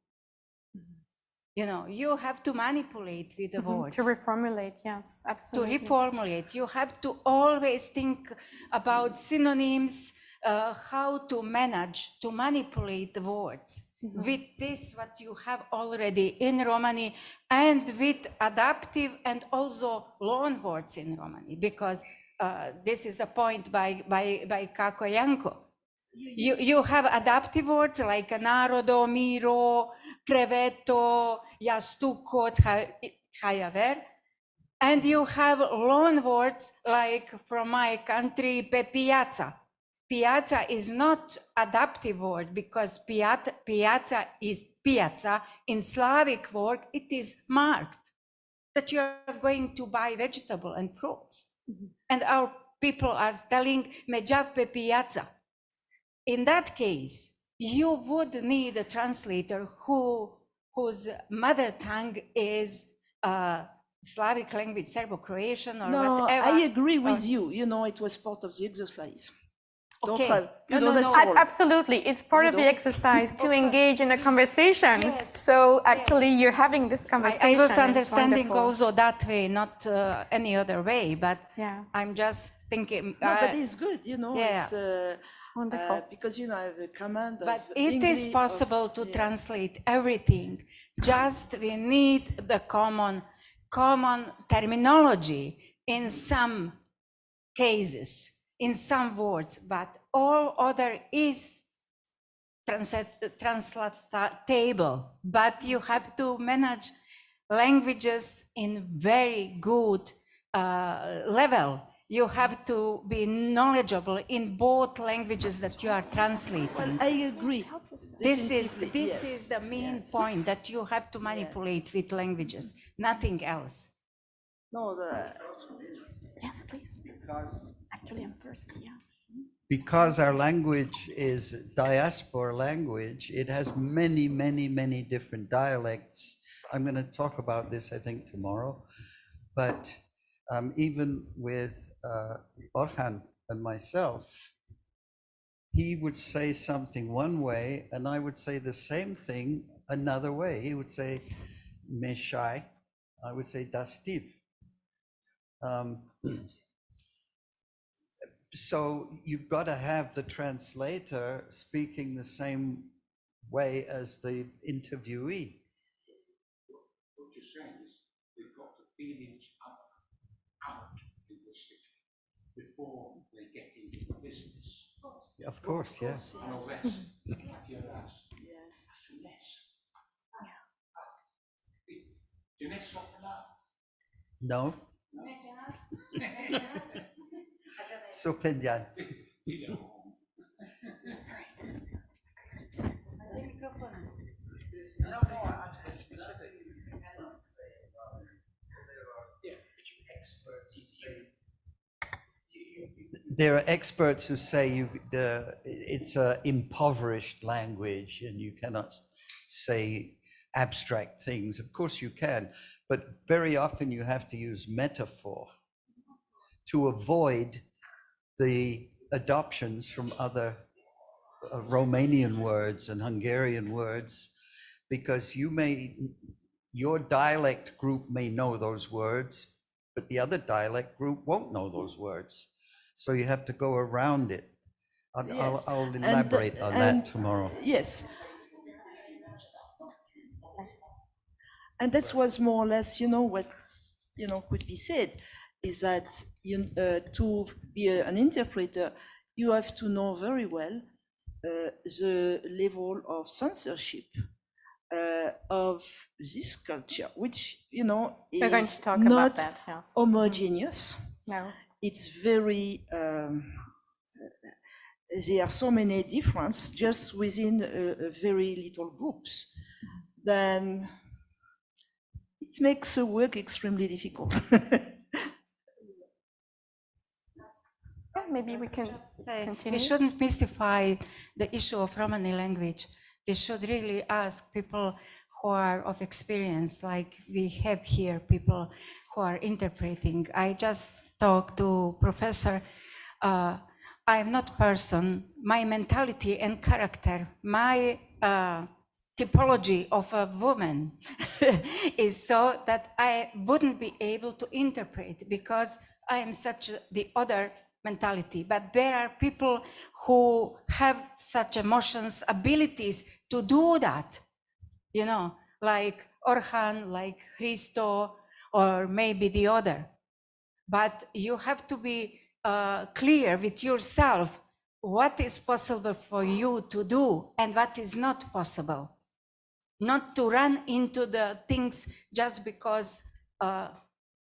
[SPEAKER 14] You know, you have to manipulate with the words.
[SPEAKER 2] To reformulate, yes, absolutely.
[SPEAKER 14] To reformulate, you have to always think about synonyms, how to manage, to manipulate the words with this, what you have already in Romani, and with adaptive and also loan words in Romani, because this is a point by Kako Janko. You have adaptive words like narodo, miro, creveto, jastuko, tjajaver. And you have loan words like from my country, piazza. Piazza is not adaptive word because piazza is piazza. In Slavic word, it is marked that you are going to buy vegetable and fruits. And our people are telling međav pe piazza. In that case, you would need a translator whose mother tongue is Slavic language, Serbo-Croatian or whatever.
[SPEAKER 13] I agree with you. You know, it was part of the exercise.
[SPEAKER 14] Okay.
[SPEAKER 2] Absolutely. It's part of the exercise to engage in a conversation.
[SPEAKER 14] Yes.
[SPEAKER 2] So actually you're having this conversation.
[SPEAKER 14] I was
[SPEAKER 2] It's
[SPEAKER 14] understanding
[SPEAKER 2] wonderful.
[SPEAKER 14] also that way, not any other way, but
[SPEAKER 2] Yeah.
[SPEAKER 14] I'm just thinking.
[SPEAKER 13] No, but it's good, you know.
[SPEAKER 14] Yeah.
[SPEAKER 13] It's,
[SPEAKER 2] wonderful.
[SPEAKER 13] Because, you know, I have a command of
[SPEAKER 14] But it is possible to translate everything. Just we need the common terminology in some cases, in some words, but all other is translatable. But you have to manage languages in very good level. You have to be knowledgeable in both languages that you are translating.
[SPEAKER 13] Well, I agree.
[SPEAKER 14] This is the main point, that you have to manipulate with languages, nothing else.
[SPEAKER 13] No,
[SPEAKER 2] Yes, please. Actually, I'm thirsty, yeah.
[SPEAKER 3] Because our language is diaspora language, it has many, many, many different dialects. I'm going to talk about this, I think, tomorrow. But even with Orhan and myself, he would say something one way, and I would say the same thing another way. He would say Meshai, I would say Dastiv. So you've got to have the translator speaking the same way as the interviewee.
[SPEAKER 15] What you're saying is they've got to feel each other out linguistically before they get into the business.
[SPEAKER 3] Of course, yes.
[SPEAKER 15] No less. Yes.
[SPEAKER 3] No. So Penjan. There are experts who say it's an impoverished language and you cannot say abstract things. Of course you can, but very often you have to use metaphor to avoid the adoptions from other Romanian words and Hungarian words, because your dialect group may know those words, but the other dialect group won't know those words. So you have to go around it. I'll elaborate on that tomorrow.
[SPEAKER 13] Yes. And that was more or less, you know, what, you know, could be said, is that to be an interpreter, you have to know very well the level of censorship of this culture, which, you know,
[SPEAKER 2] We're going
[SPEAKER 13] is
[SPEAKER 2] to talk
[SPEAKER 13] not
[SPEAKER 2] about that, yes.
[SPEAKER 13] homogeneous.
[SPEAKER 2] No.
[SPEAKER 13] It's very, there are so many differences just within very little groups. Then it makes the work extremely difficult.
[SPEAKER 2] Maybe we can continue.
[SPEAKER 14] We shouldn't mystify the issue of Romani language. We should really ask people who are of experience, like we have here, people who are interpreting. I just talked to Professor. I'm not person. My mentality and character, my typology of a woman is so that I wouldn't be able to interpret because I am such the other mentality. But there are people who have such emotions, abilities to do that, you know, like Orhan, like Christo, or maybe the other. But you have to be clear with yourself what is possible for you to do and what is not possible. Not to run into the things just because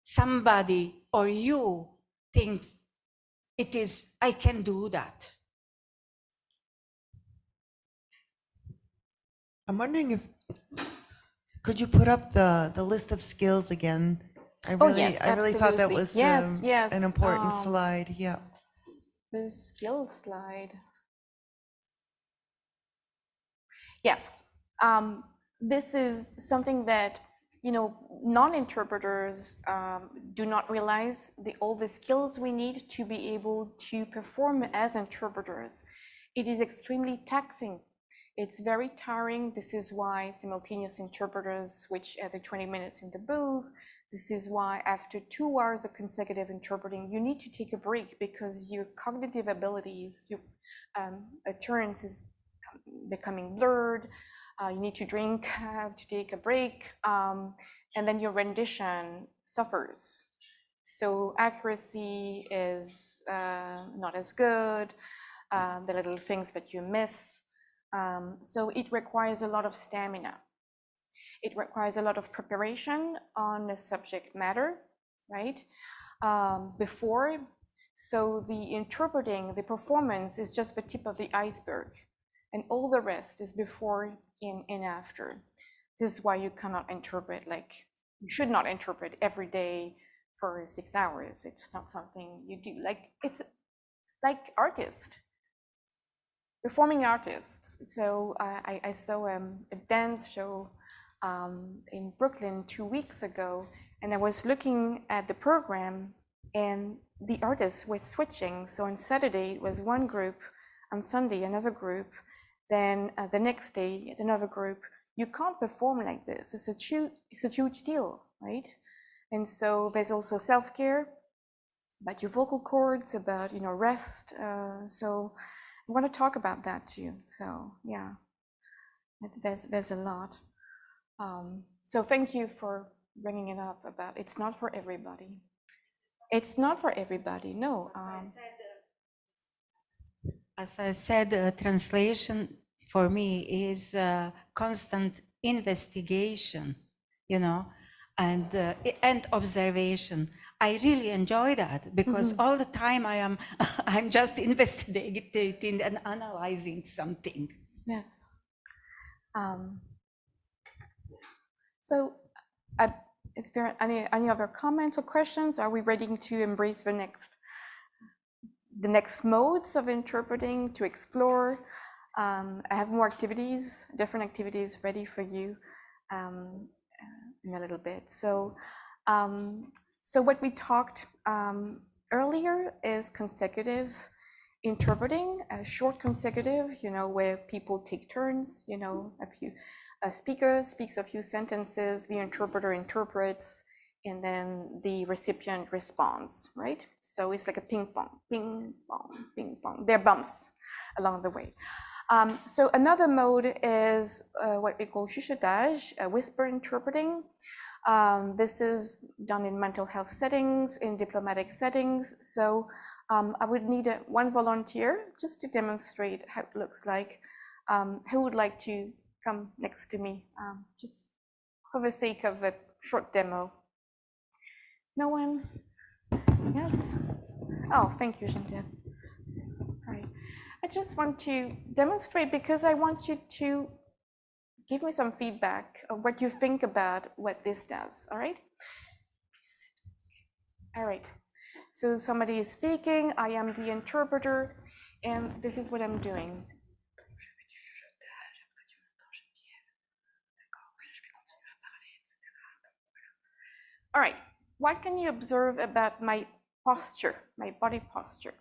[SPEAKER 14] somebody or you thinks it is, I can do that.
[SPEAKER 16] I'm wondering if, could you put up the list of skills again? I really thought that was an important slide. Yeah.
[SPEAKER 2] The skills slide. Yes, this is something that, you know, non-interpreters do not realize all the skills we need to be able to perform as interpreters. It is extremely taxing. It's very tiring. This is why simultaneous interpreters switch every 20 minutes in the booth. This is why after 2 hours of consecutive interpreting, you need to take a break because your cognitive abilities, your utterance is becoming blurred. You need to drink, to take a break, and then your rendition suffers. So accuracy is not as good, the little things that you miss. So it requires a lot of stamina. It requires a lot of preparation on the subject matter, right? Before, so the interpreting, the performance is just the tip of the iceberg, and all the rest is before and after. This is why you cannot interpret, like, you should not interpret every day for 6 hours. It's not something you do. Like, it's like artists. Performing artists. So I saw a dance show in Brooklyn 2 weeks ago, and I was looking at the program, and the artists were switching. So on Saturday it was one group, on Sunday another group, then the next day another group. You can't perform like this. It's a huge deal, right? And so there's also self-care about your vocal cords, about, you know, rest. So I want to talk about that too. So yeah, there's a lot. So thank you for bringing it up about it's not for everybody. It's not for everybody, no.
[SPEAKER 14] As I said, translation for me is constant investigation, you know, and observation. I really enjoy that because all the time I'm just investigating and analyzing something.
[SPEAKER 2] Yes. So, is there any other comments or questions? Are we ready to embrace the next modes of interpreting to explore? I have more activities, different activities ready for you in a little bit. So, so what we talked earlier is consecutive interpreting, short consecutive, you know, where people take turns, you know, a speaker speaks a few sentences, the interpreter interprets, and then the recipient responds, right? So it's like a ping pong, ping pong, ping pong. There are bumps along the way. So another mode is what we call chuchotage, whisper interpreting. This is done in mental health settings, in diplomatic settings. So I would need one volunteer just to demonstrate how it looks like. Who would like to come next to me, just for the sake of a short demo? No one? Yes? Oh, thank you, Geneviève. All right. I just want to demonstrate because I want you to give me some feedback of what you think about what this does, all right? All right. So somebody is speaking, I am the interpreter, and this is what I'm doing. All right, what can you observe about my posture, my body posture?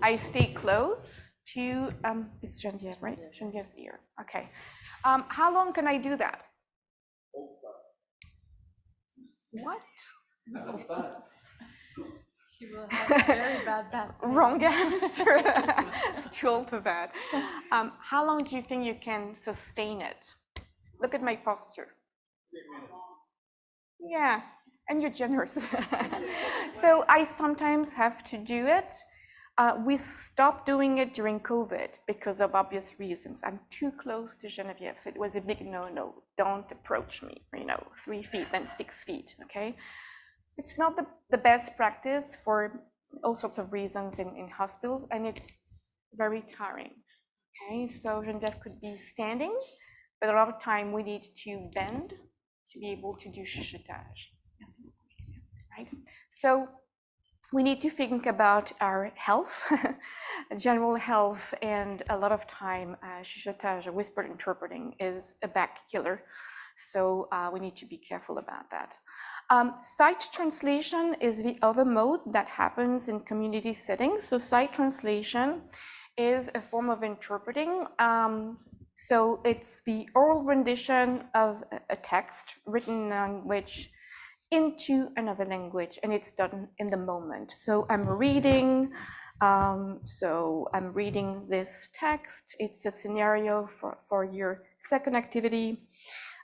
[SPEAKER 2] I stay close to, it's Geneviève, right? Genevieve's ear, okay. How long can I do that? What?
[SPEAKER 12] She will have very bad back.
[SPEAKER 2] Wrong answer. Too old for that. How long do you think you can sustain it? Look at my posture. Yeah, and you're generous. So I sometimes have to do it. We stopped doing it during COVID because of obvious reasons. I'm too close to Geneviève, so it was a big no-no. Don't approach me, 3 feet, then 6 feet, okay? It's not the best practice for all sorts of reasons in hospitals, and it's very tiring, okay? So Geneviève could be standing, but a lot of time we need to bend to be able to do chuchotage. Yes, right? So we need to think about our health, general health, and a lot of time chuchotage, whispered interpreting, is a back killer. So we need to be careful about that. Sight translation is the other mode that happens in community settings. So sight translation is a form of interpreting. So it's the oral rendition of a text written in language into another language, and it's done in the moment. So I'm reading this text. It's a scenario for your second activity.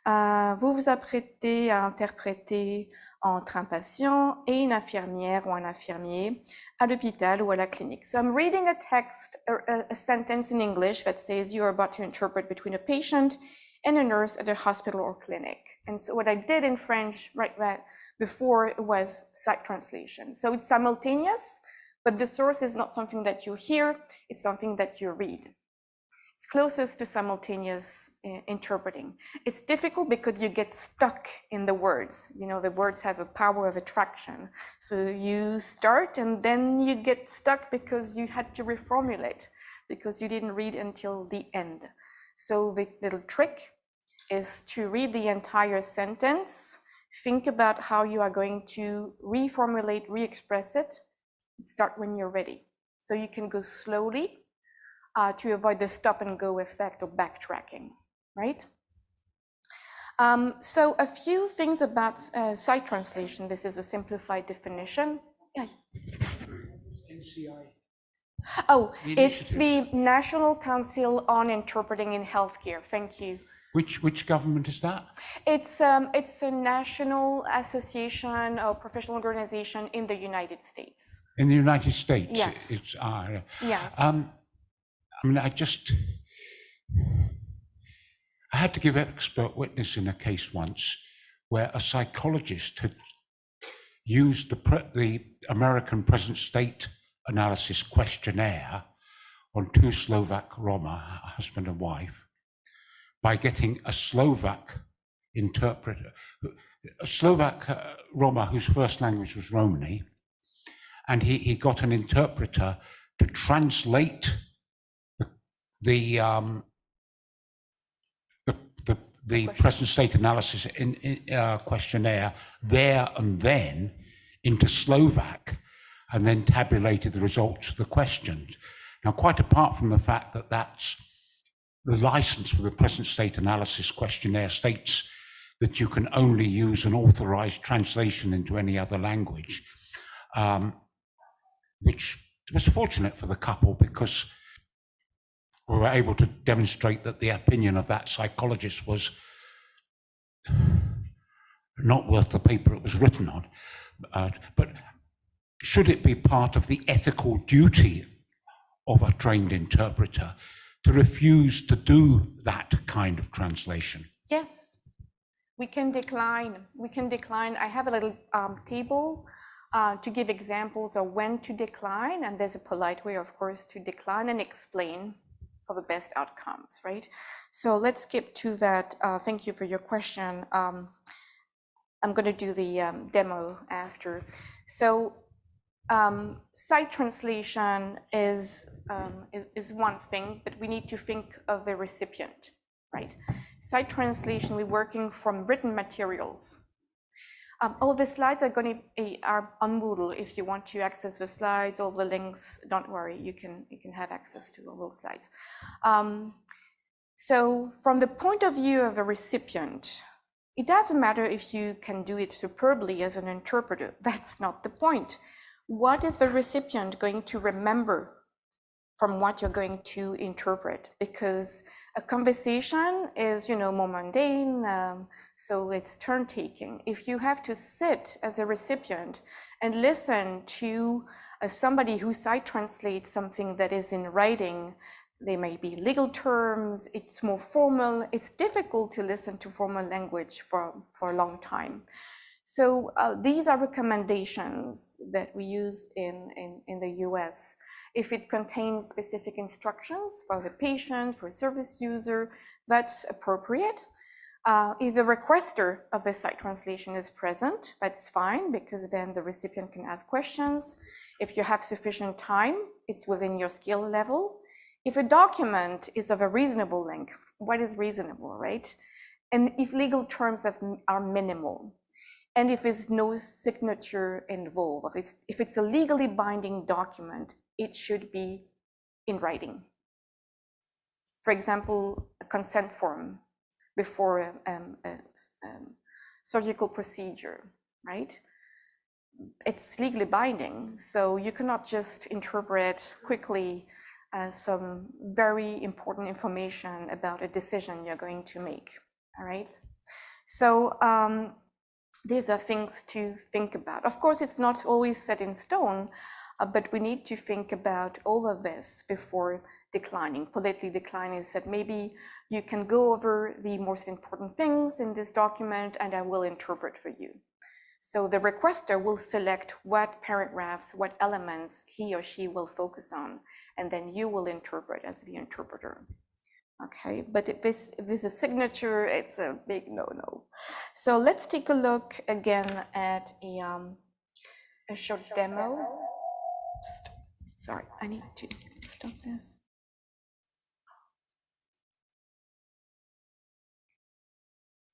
[SPEAKER 2] Vous vous apprêtez à interpréter entre un patient et une infirmière ou un infirmier à l'hôpital ou à la clinique. So I'm reading a text, a sentence in English that says you are about to interpret between a patient and a nurse at a hospital or clinic. And so what I did in French right before was sight translation. So it's simultaneous, but the source is not something that you hear, it's something that you read. It's closest to simultaneous interpreting. It's difficult because you get stuck in the words. The words have a power of attraction. So you start and then you get stuck because you had to reformulate, because you didn't read until the end. So the little trick is to read the entire sentence, think about how you are going to reformulate, re-express it, and start when you're ready. So you can go slowly to avoid the stop and go effect or backtracking, right? So a few things about sight translation. This is a simplified definition. Yeah.
[SPEAKER 15] NCI.
[SPEAKER 2] Oh, it's the National Council on Interpreting in Healthcare. Thank you.
[SPEAKER 15] Which government is that?
[SPEAKER 2] It's a national association or professional organization in the United States.
[SPEAKER 15] In the United States?
[SPEAKER 2] Yes.
[SPEAKER 15] Yes. I had to give expert witness in a case once where a psychologist had used the American present state analysis questionnaire on 2 Slovak Roma, a husband and wife, by getting a Slovak interpreter, a Slovak Roma whose first language was Romani, and he got an interpreter to translate the present state analysis questionnaire there and then into Slovak, and then tabulated the results of the questions. Now, quite apart from the fact that that's the license for the present state analysis questionnaire states that you can only use an authorized translation into any other language, which was fortunate for the couple because we were able to demonstrate that the opinion of that psychologist was not worth the paper it was written on. But should it be part of the ethical duty of a trained interpreter to refuse to do that kind of translation?
[SPEAKER 2] Yes, we can decline. I have a little table to give examples of when to decline, and there's a polite way, of course, to decline and explain for the best outcomes, right? So let's skip to that. Thank you for your question. I'm going to do the demo after. So Sight translation is one thing, but we need to think of the recipient, right? Sight translation, we're working from written materials. All the slides are on Moodle. If you want to access the slides, all the links, don't worry, you can have access to all those slides. So from the point of view of a recipient, it doesn't matter if you can do it superbly as an interpreter. That's not the point. What is the recipient going to remember from what you're going to interpret? Because a conversation is, more mundane, so it's turn taking. If you have to sit as a recipient and listen to somebody who sight translates something that is in writing, there may be legal terms, it's more formal, it's difficult to listen to formal language for a long time. So these are recommendations that we use in the US. If it contains specific instructions for the patient, for a service user, that's appropriate. If the requester of the sight translation is present, that's fine, because then the recipient can ask questions. If you have sufficient time, it's within your skill level. If a document is of a reasonable length, what is reasonable, right? And if legal terms are minimal, and if there's no signature involved, if it's a legally binding document, it should be in writing. For example, a consent form before a surgical procedure, right? It's legally binding, so you cannot just interpret quickly some very important information about a decision you're going to make, all right? So these are things to think about. Of course, it's not always set in stone, but we need to think about all of this before declining. Politely declining is that maybe you can go over the most important things in this document and I will interpret for you. So the requester will select what paragraphs, what elements he or she will focus on, and then you will interpret as the interpreter. Okay, but if this is a signature, it's a big no-no. So let's take a look again at a short demo. Sorry, I need to stop this.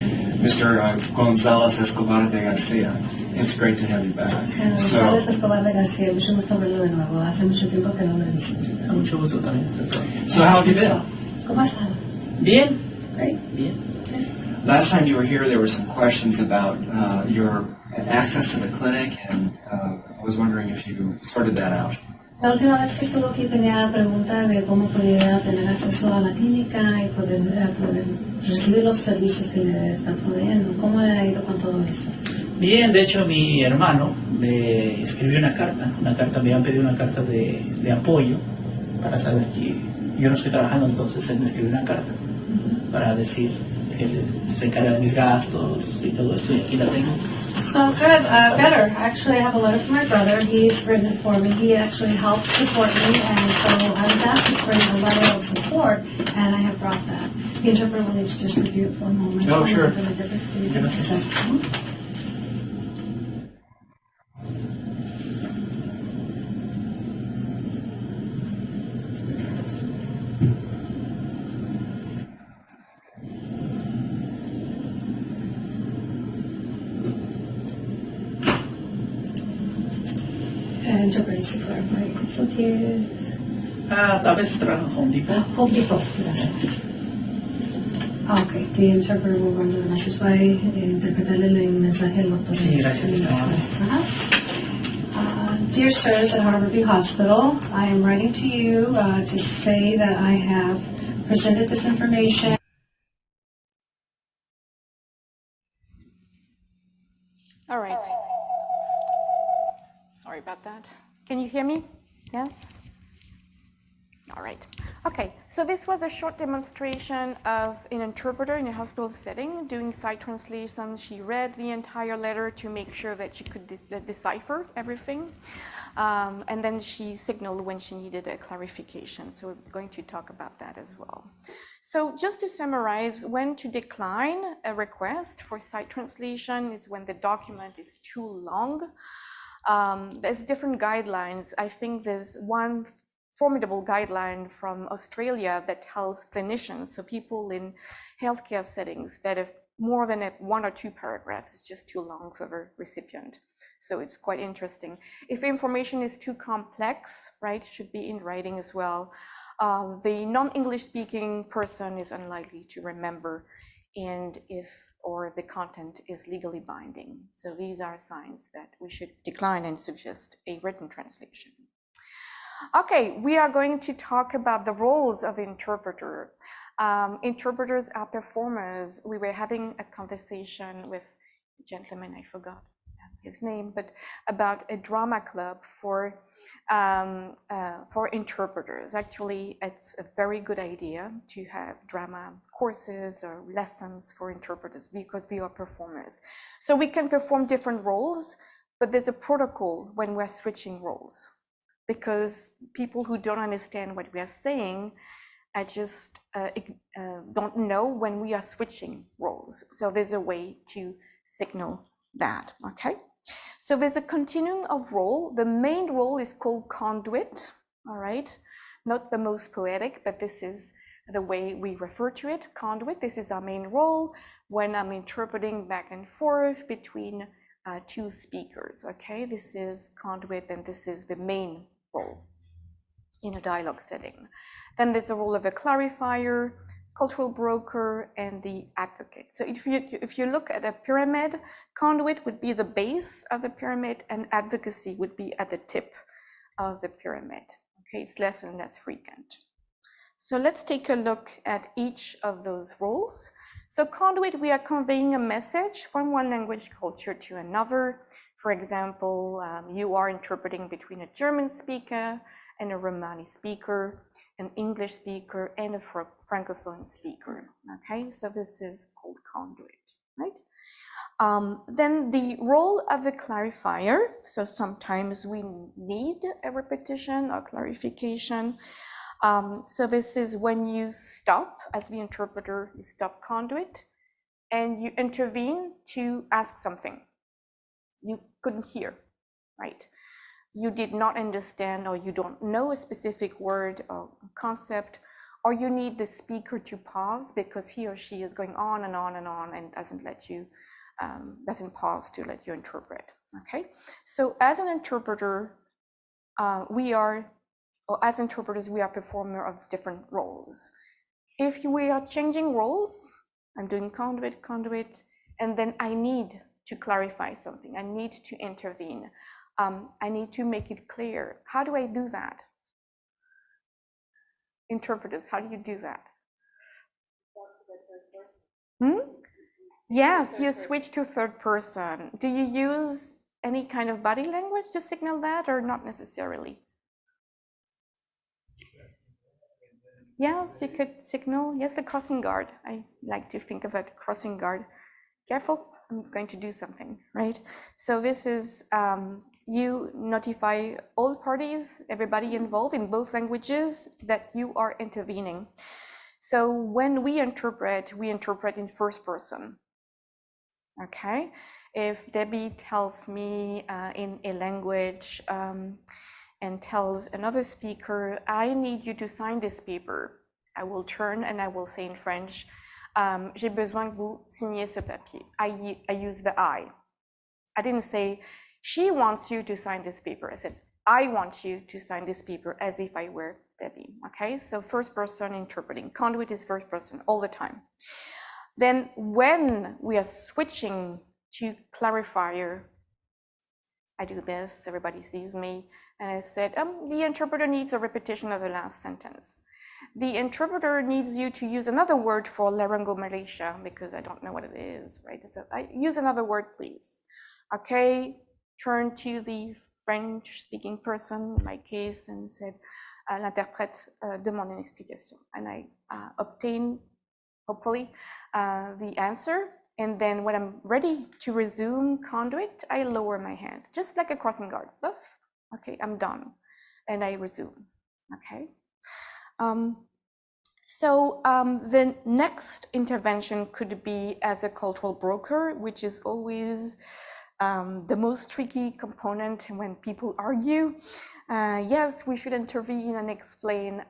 [SPEAKER 17] Mr. Gonzalez Escobar de Garcia, it's great to have you back.
[SPEAKER 18] González Escobar de García, mucho gusto verlo de nuevo. Hace mucho tiempo que no lo he visto.
[SPEAKER 17] Mucho gusto también. So how have you been?
[SPEAKER 18] ¿Cómo ha estado?
[SPEAKER 17] Bien.
[SPEAKER 18] Great.
[SPEAKER 17] Bien. Last time you were here, there were some questions about your access to the clinic, and I was wondering if you sorted that out.
[SPEAKER 18] La última vez que estuvo aquí tenía pregunta de cómo podía tener acceso a la clínica y poder recibir los servicios que le están proveyendo. ¿Cómo le ha ido con todo eso?
[SPEAKER 19] Bien, de hecho mi hermano me escribió una carta, me habían pedido una carta de apoyo para saber que yo no estoy trabajando, entonces él me escribió una carta para decir que se encarga de mis gastos y todo esto, y aquí la tengo.
[SPEAKER 18] So good, better. Actually, I have a letter from my brother. He's written it for me. He actually helped support me, and so I was asked to bring a letter of support, and I have brought that. The interpreter will need to just review it for a moment.
[SPEAKER 17] Oh, sure.
[SPEAKER 18] And to basically clarify, so kids.
[SPEAKER 19] Tal vez trabaja en Home Depot.
[SPEAKER 18] Home Depot, gracias. Okay, the interpreter will run the message by interpretarle el mensaje al doctor.
[SPEAKER 19] Sí, gracias.
[SPEAKER 18] Dear sirs at Harborview Hospital, I am writing to you to say that I have presented this information.
[SPEAKER 2] All right. Sorry about that. Can you hear me? Yes? All right. Okay, so this was a short demonstration of an interpreter in a hospital setting doing sight translation. She read the entire letter to make sure that she could decipher everything. And then she signaled when she needed a clarification. So we're going to talk about that as well. So just to summarize, when to decline a request for sight translation is when the document is too long. There's different guidelines. I think there's one formidable guideline from Australia that tells clinicians, so people in healthcare settings, that if more than one or two paragraphs is just too long for the recipient. So it's quite interesting. If information is too complex, right, it should be in writing as well. The non-English speaking person is unlikely to remember, and or the content is legally binding. So these are signs that we should decline and suggest a written translation. Okay, we are going to talk about the roles of interpreter. Interpreters are performers. We were having a conversation with a gentleman, I forgot his name, but about a drama club for interpreters. Actually, it's a very good idea to have drama courses or lessons for interpreters because we are performers. So we can perform different roles, but there's a protocol when we're switching roles, because people who don't understand what we are saying just don't know when we are switching roles. So there's a way to signal that, okay? So there's a continuum of role. The main role is called conduit, all right? Not the most poetic, but this is the way we refer to it, conduit. This is our main role when I'm interpreting back and forth between two speakers, okay? This is conduit, and this is the main role in a dialogue setting. Then there's the role of a clarifier, cultural broker, and the advocate. So if you look at a pyramid, conduit would be the base of the pyramid, and advocacy would be at the tip of the pyramid. Okay, it's less and less frequent. So let's take a look at each of those roles. So conduit, we are conveying a message from one language culture to another. For example, you are interpreting between a German speaker and a Romani speaker, an English speaker, and a Francophone speaker, okay? So this is called conduit, right? Then the role of the clarifier, so sometimes we need a repetition or clarification. So this is when you stop, as the interpreter, you stop conduit, and you intervene to ask something you couldn't hear, right? You did not understand, or you don't know a specific word or concept, or you need the speaker to pause because he or she is going on and on and on and doesn't let you, doesn't pause to let you interpret, okay? So as an interpreter, as interpreters, we are performer of different roles. If we are changing roles, I'm doing conduit, and then I need to clarify something, I need to intervene. I need to make it clear. How do I do that? Interpreters, how do you do that? Yes, you switch to third person. Do you use any kind of body language to signal that, or not necessarily? Yes, you could signal. Yes, a crossing guard. I like to think of a crossing guard. Careful, I'm going to do something, right? So this is you notify all parties, everybody involved in both languages, that you are intervening. So when we interpret in first person, okay? If Debbie tells me in a language and tells another speaker, I need you to sign this paper, I will turn and I will say in French, j'ai besoin que vous signiez ce papier. I use the I. I didn't say, she wants you to sign this paper. I said, I want you to sign this paper, as if I were Debbie, okay? So first person interpreting. Conduit is first person all the time. Then when we are switching to clarifier, I do this, everybody sees me, and I said, the interpreter needs a repetition of the last sentence. The interpreter needs you to use another word for laryngomalacia, because I don't know what it is, right? So I use another word, please. Okay, turn to the French-speaking person, in my case, and said, l'interprète demande une explication. And I obtain, hopefully, the answer. And then when I'm ready to resume conduit, I lower my hand, just like a crossing guard. Buff. Okay, I'm done. And I resume, okay? The next intervention could be as a cultural broker, which is always the most tricky component when people argue. Yes, we should intervene and explain.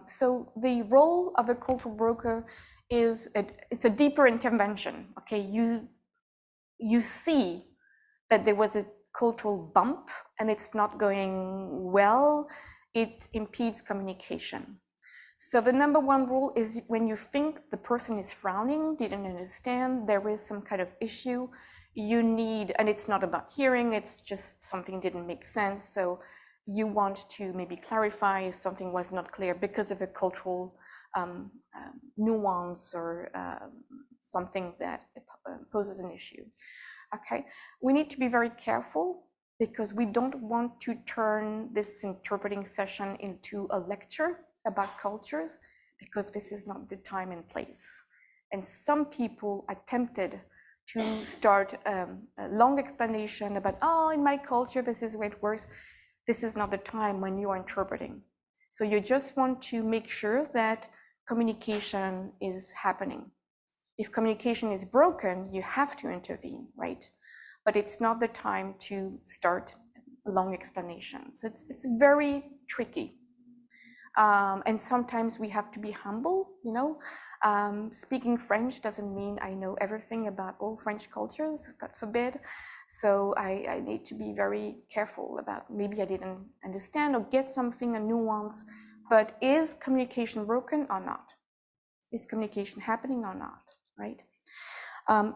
[SPEAKER 2] So the role of a cultural broker is it's a deeper intervention. Okay, you see that there was a cultural bump and it's not going well. It impedes communication. So the number one rule is when you think the person is frowning, didn't understand, there is some kind of issue, you need, and it's not about hearing, it's just something didn't make sense. So you want to maybe clarify if something was not clear because of a cultural nuance or something that poses an issue. Okay, we need to be very careful because we don't want to turn this interpreting session into a lecture about cultures, because this is not the time and place. And some people attempted to start a long explanation about, oh, in my culture, this is the way it works. This is not the time when you are interpreting. So you just want to make sure that communication is happening. If communication is broken, you have to intervene, right? But it's not the time to start a long explanation. So it's very tricky. And sometimes we have to be humble, you know. Speaking French doesn't mean I know everything about all French cultures, God forbid. So I need to be very careful about maybe I didn't understand or get something, a nuance, but is communication broken or not? Is communication happening or not, right?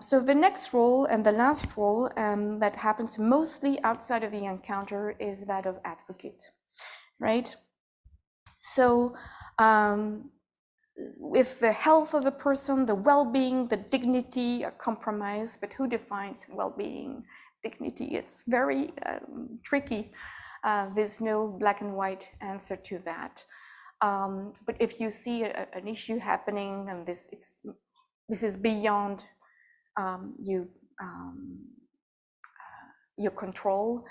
[SPEAKER 2] So the next role and the last role that happens mostly outside of the encounter is that of advocate, right? So if the health of the person, the well-being, the dignity are compromised, but who defines well-being, dignity? It's very tricky. There's no black and white answer to that. But if you see an issue happening and this is beyond your control,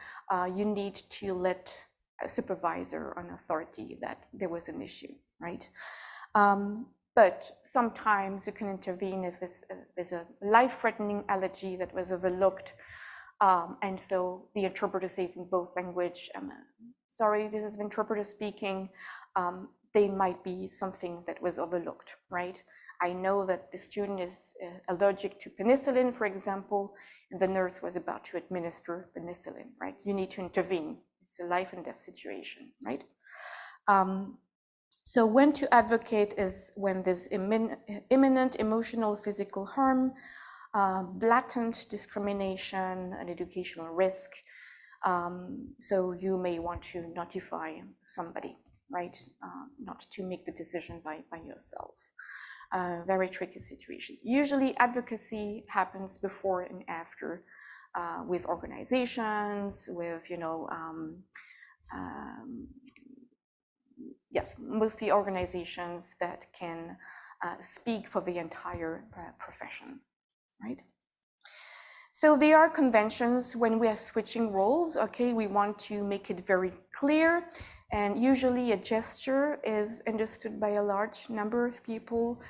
[SPEAKER 2] you need to let a supervisor or an authority that there was an issue, right? But sometimes you can intervene if there's a life-threatening allergy that was overlooked, and so the interpreter says in both language, sorry, this is the interpreter speaking, there might be something that was overlooked, right? I know that the student is allergic to penicillin, for example, and the nurse was about to administer penicillin, right? You need to intervene. It's a life and death situation, right? So when to advocate is when there's imminent emotional, physical harm, blatant discrimination, and educational risk. So you may want to notify somebody, right? Not to make the decision by yourself. Very tricky situation. Usually advocacy happens before and after with organizations, with, you know, yes, mostly organizations that can speak for the entire profession, right? So there are conventions when we are switching roles, okay, we want to make it very clear, and usually a gesture is understood by a large number of people.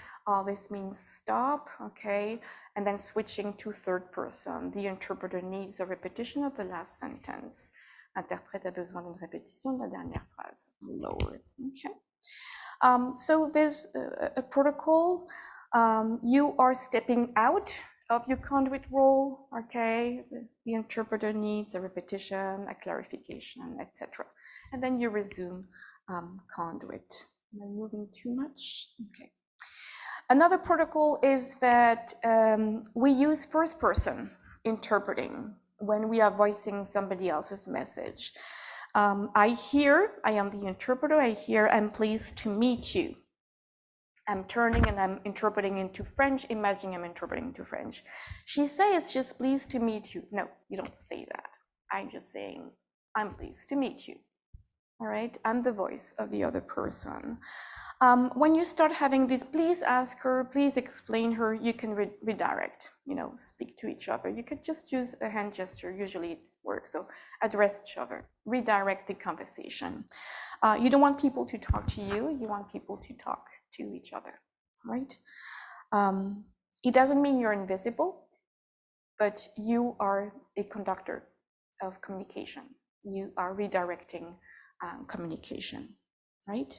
[SPEAKER 2] This means stop, okay, and then switching to third person. The interpreter needs a repetition of the last sentence. L'interprète a besoin d'une répétition de la dernière phrase. Lower, okay. So there's a protocol. You are stepping out of your conduit role, okay? The interpreter needs a repetition, a clarification, etc. And then you resume conduit. Am I moving too much? Okay. Another protocol is that we use first person interpreting when we are voicing somebody else's message. I am the interpreter, I hear, I'm pleased to meet you. I'm turning and I'm interpreting into French, imagining I'm interpreting into French. She says, just pleased to meet you. No, you don't say that. I'm just saying, I'm pleased to meet you. All right, I'm the voice of the other person. When you start having this, please ask her, please explain her, you can redirect, you know, speak to each other. You could just use a hand gesture, usually it works. So address each other, redirect the conversation. You don't want people to talk to you, you want people to talk to each other, right? It doesn't mean you're invisible, but you are a conductor of communication. You are redirecting communication, right?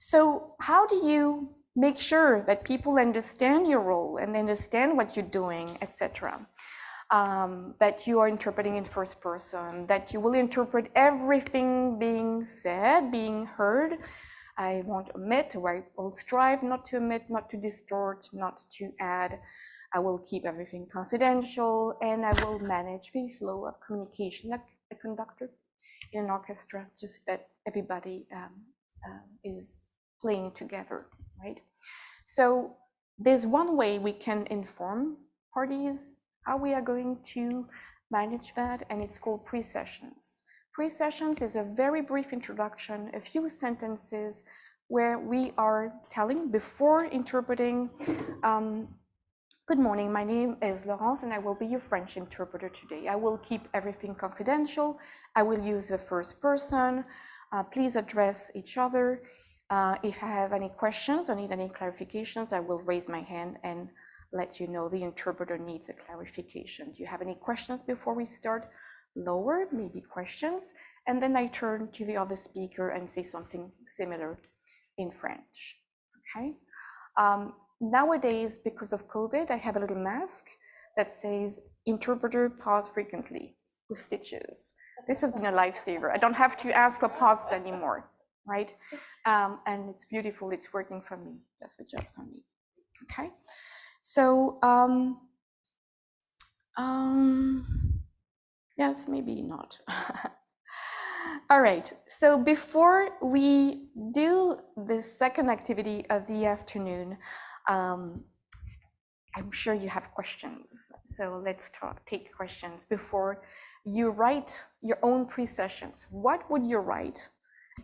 [SPEAKER 2] So how do you make sure that people understand your role and understand what you're doing, etc.? That you are interpreting in first person, that you will interpret everything being said, being heard. I won't omit, or I will strive not to omit, not to distort, not to add. I will keep everything confidential, and I will manage the flow of communication like a conductor in an orchestra, just that everybody is playing together, right? So there's one way we can inform parties how we are going to manage that, and it's called pre-sessions. Pre-sessions is a very brief introduction, a few sentences where we are telling before interpreting, good morning, my name is Laurence and I will be your French interpreter today. I will keep everything confidential. I will use the first person. Please address each other. If I have any questions or need any clarifications, I will raise my hand and let you know the interpreter needs a clarification. Do you have any questions before we start? Lower, maybe questions. And then I turn to the other speaker and say something similar in French, okay? Nowadays, because of COVID, I have a little mask that says interpreter pause frequently with stitches. This has been a lifesaver. I don't have to ask for pauses anymore, right? And it's beautiful, it's working for me. That's the job for me, okay? So, yes, maybe not. All right, so before we do the second activity of the afternoon, I'm sure you have questions. So let's take questions before you write your own pre-sessions. What would you write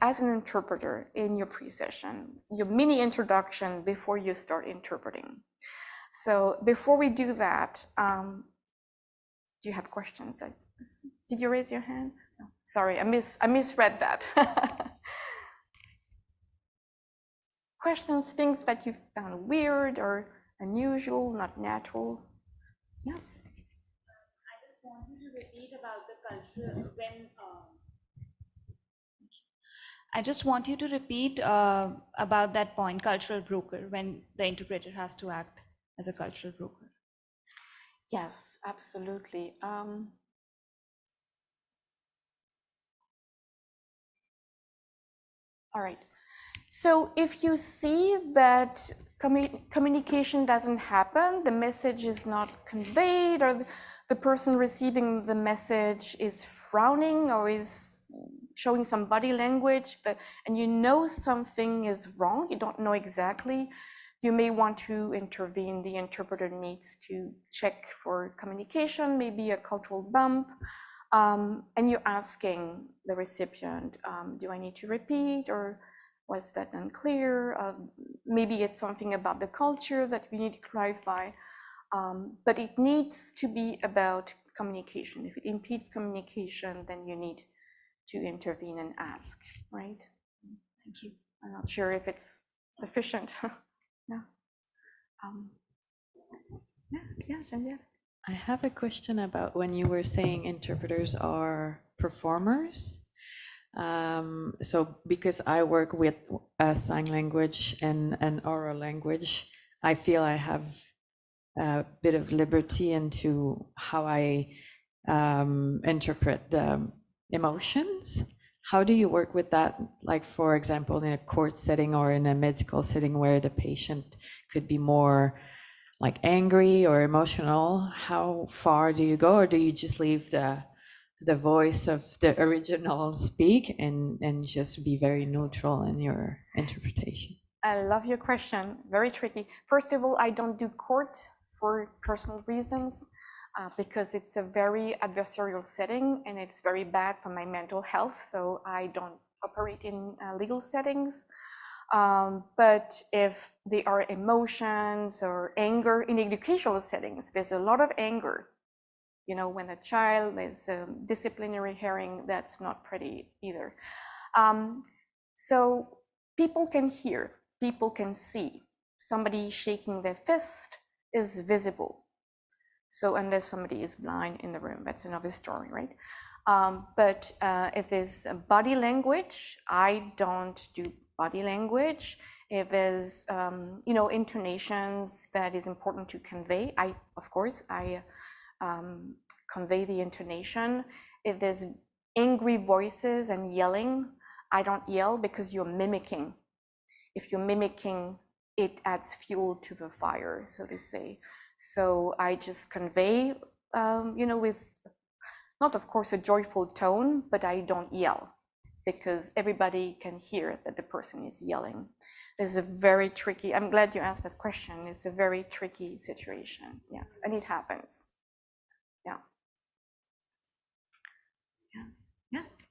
[SPEAKER 2] as an interpreter in your pre-session, your mini introduction before you start interpreting? So before we do that, do you have questions? Did you raise your hand? No, sorry, I misread that. Questions, things that you found weird or unusual, not natural? Yes.
[SPEAKER 10] I just want you to repeat about the cultural I just want you to repeat about that point, cultural broker, when the interpreter has to act as a cultural broker.
[SPEAKER 2] Yes, absolutely. All right. So if you see that communication doesn't happen, the message is not conveyed, or the person receiving the message is frowning or is showing some body language, and you know something is wrong, you don't know exactly, you may want to intervene. The interpreter needs to check for communication, maybe a cultural bump, and you're asking the recipient, do I need to repeat, or was that unclear? Maybe it's something about the culture that we need to clarify, but it needs to be about communication. If it impedes communication, then you need to intervene and ask, right?
[SPEAKER 10] Thank you.
[SPEAKER 2] I'm not sure if it's sufficient. Yeah. Yeah, Geneviève.
[SPEAKER 12] I have a question about when you were saying interpreters are performers. So because I work with sign language and oral language, I feel I have a bit of liberty into how I interpret the emotions. How do you work with that? Like, for example, in a court setting or in a medical setting where the patient could be more like angry or emotional, how far do you go, or do you just leave the voice of the original speak and just be very neutral in your interpretation?
[SPEAKER 2] I love your question, very tricky. First of all, I don't do court for personal reasons, because it's a very adversarial setting and it's very bad for my mental health, so I don't operate in legal settings. But if there are emotions or anger in educational settings, there's a lot of anger. You know, when a child is disciplinary hearing, that's not pretty either. So people can hear, people can see. Somebody shaking their fist is visible. So unless somebody is blind in the room, that's another story, right? But if there's body language, I don't do body language. If there's, intonations that is important to convey, of course, I convey the intonation. If there's angry voices and yelling, I don't yell because you're mimicking. If you're mimicking, it adds fuel to the fire, so to say. So I just convey, with not, of course, a joyful tone, but I don't yell because everybody can hear that the person is yelling. It's a very tricky, I'm glad you asked that question. It's a very tricky situation, yes, and it happens. Yeah. Yes, yes.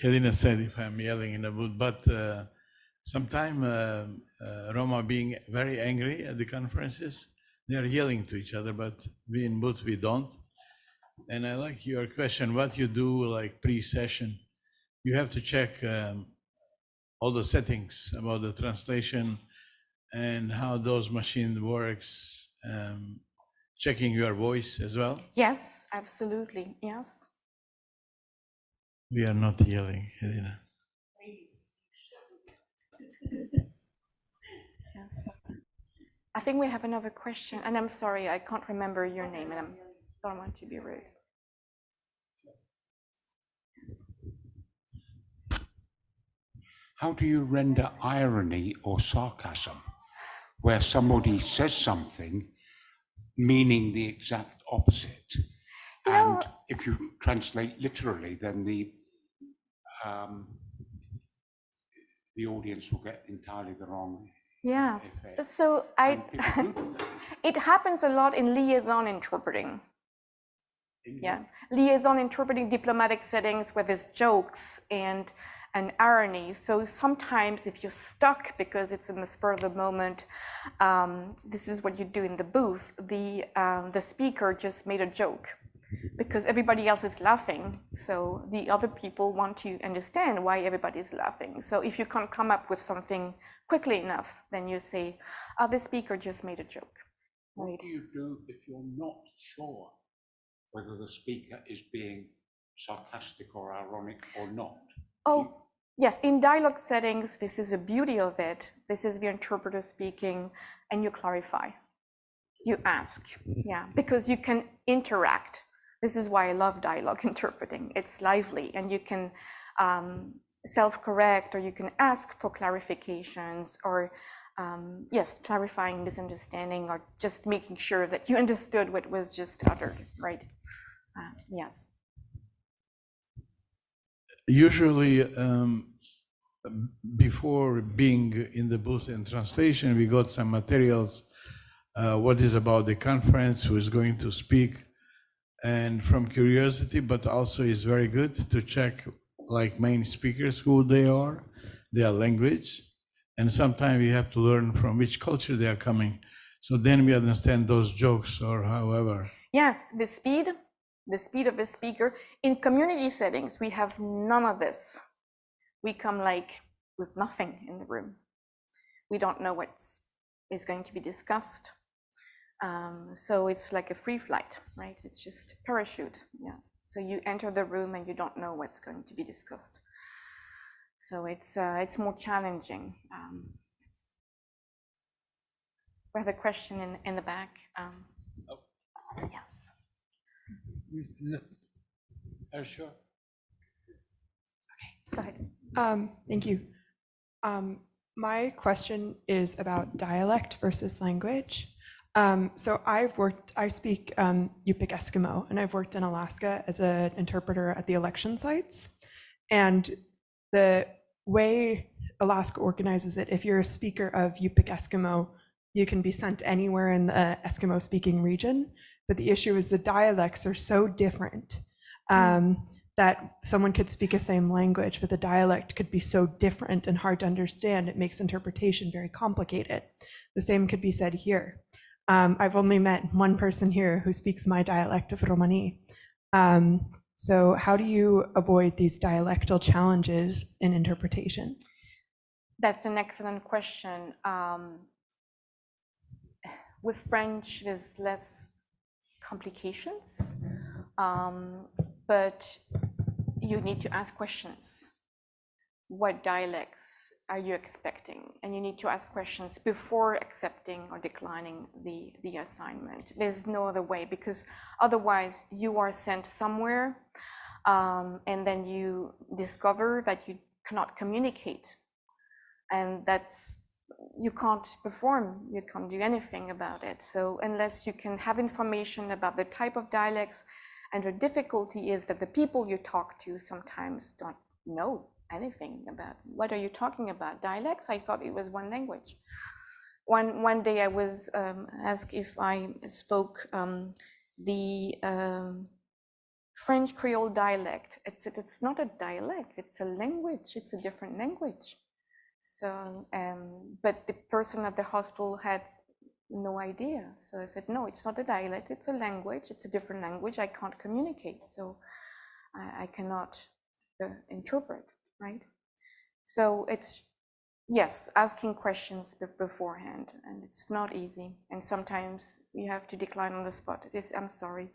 [SPEAKER 20] Helena said if I'm yelling in the booth, but sometimes Roma being very angry at the conferences, they are yelling to each other, but we in booth, we don't. And I like your question, what you do like pre-session, you have to check all the settings about the translation and how those machines works, checking your voice as well.
[SPEAKER 2] Yes, absolutely, yes.
[SPEAKER 20] We are not yelling, Helena.
[SPEAKER 2] Yes. I think we have another question, and I'm sorry, I can't remember your name, and I don't want to be rude. Yes.
[SPEAKER 15] How do you render irony or sarcasm where somebody says something meaning the exact opposite? And if you translate literally, then the audience will get entirely the wrong.
[SPEAKER 2] Yes, so it happens a lot in liaison interpreting. Yeah, liaison interpreting diplomatic settings where there's jokes and irony. So sometimes if you're stuck because it's in the spur of the moment, this is what you do in the booth. The speaker just made a joke because everybody else is laughing. So the other people want to understand why everybody's laughing. So if you can't come up with something quickly enough, then you say, the speaker just made a joke.
[SPEAKER 15] Right. What do you do if you're not sure whether the speaker is being sarcastic or ironic or not?
[SPEAKER 2] Oh, yes, in dialogue settings, this is the beauty of it. This is the interpreter speaking, and you clarify. You ask, yeah, because you can interact. This is why I love dialogue interpreting. It's lively, and you can self-correct, or you can ask for clarifications, or yes, clarifying misunderstanding, or just making sure that you understood what was just uttered, right? Yes.
[SPEAKER 20] Usually, before being in the booth in translation, we got some materials, what is about the conference, who is going to speak, and from curiosity, but also it's very good to check like main speakers, who they are, their language, and sometimes we have to learn from which culture they are coming. So then we understand those jokes or however.
[SPEAKER 2] Yes, the speed of the speaker. In community settings, we have none of this. We come like with nothing in the room. We don't know what is going to be discussed. So it's like a free flight, right? It's just parachute, yeah. So you enter the room and you don't know what's going to be discussed. So it's more challenging. We have a question in the back. Yes.
[SPEAKER 20] Sure.
[SPEAKER 2] Okay, go ahead.
[SPEAKER 21] Thank you. My question is about dialect versus language. So I speak Yupik Eskimo, and I've worked in Alaska as an interpreter at the election sites. And the way Alaska organizes it, if you're a speaker of Yupik Eskimo, you can be sent anywhere in the Eskimo speaking region. But the issue is the dialects are so different that someone could speak the same language, but the dialect could be so different and hard to understand. It makes interpretation very complicated. The same could be said here. I've only met one person here who speaks my dialect of Romani. So how do you avoid these dialectal challenges in interpretation?
[SPEAKER 2] That's an excellent question. With French, there's less complications, but you need to ask questions. What dialects are you expecting? And you need to ask questions before accepting or declining the assignment. There's no other way, because otherwise you are sent somewhere and then you discover that you cannot communicate. And you can't perform, you can't do anything about it. So unless you can have information about the type of dialects, and the difficulty is that the people you talk to sometimes don't know anything about what are you talking about. Dialects? I thought it was one language. One day I was asked if I spoke the French Creole dialect. It's not a dialect, it's a language, it's a different language. So, but the person at the hospital had no idea. So I said, no, it's not a dialect, it's a language, it's a different language, I can't communicate, so I cannot interpret, right? So it's, yes, asking questions beforehand, and it's not easy. And sometimes you have to decline on the spot. I'm sorry,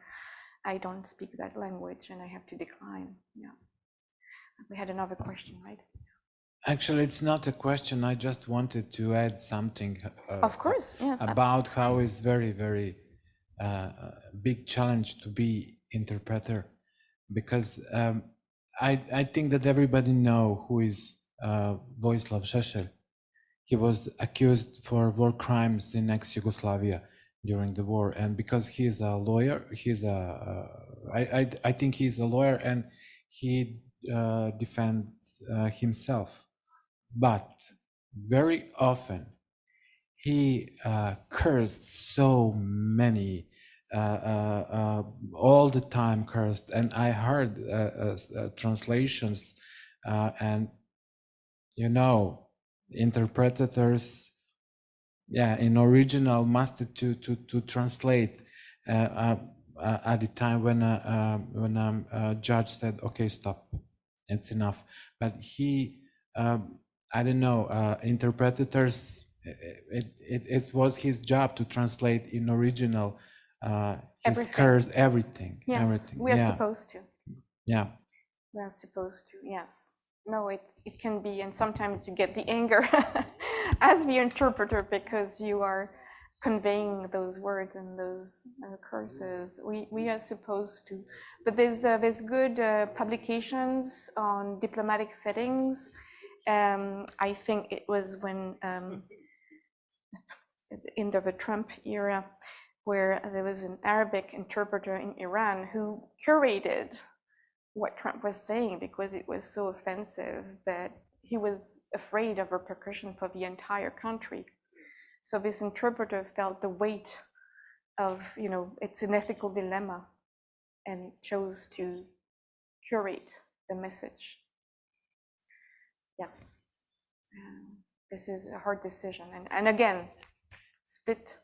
[SPEAKER 2] I don't speak that language, and I have to decline, yeah. We had another question, right?
[SPEAKER 9] Actually, it's not a question. I just wanted to add something.
[SPEAKER 2] Of course, yes.
[SPEAKER 9] About how it's very, very big challenge to be interpreter, because I think that everybody know who is Vojislav Šešelj. He was accused for war crimes in ex-Yugoslavia during the war, and because he is a lawyer, I think he's a lawyer, and he defends himself. But very often he cursed so many, all the time cursed, and I heard translations, and you know, interpreters, yeah, in original must to translate at the time when a judge said, okay, stop, it's enough. But he I don't know, interpreters, it was his job to translate in original his curse, everything.
[SPEAKER 2] Yes,
[SPEAKER 9] everything.
[SPEAKER 2] we are supposed to.
[SPEAKER 9] Yeah.
[SPEAKER 2] We are supposed to, yes. No, it can be, and sometimes you get the anger as the interpreter because you are conveying those words and those curses. We are supposed to, but there's good publications on diplomatic settings. I think it was when in the Trump era, where there was an Arabic interpreter in Iran who curated what Trump was saying because it was so offensive that he was afraid of repercussion for the entire country. So this interpreter felt the weight of, it's an ethical dilemma and chose to curate the message. Yes, this is a hard decision. And again, split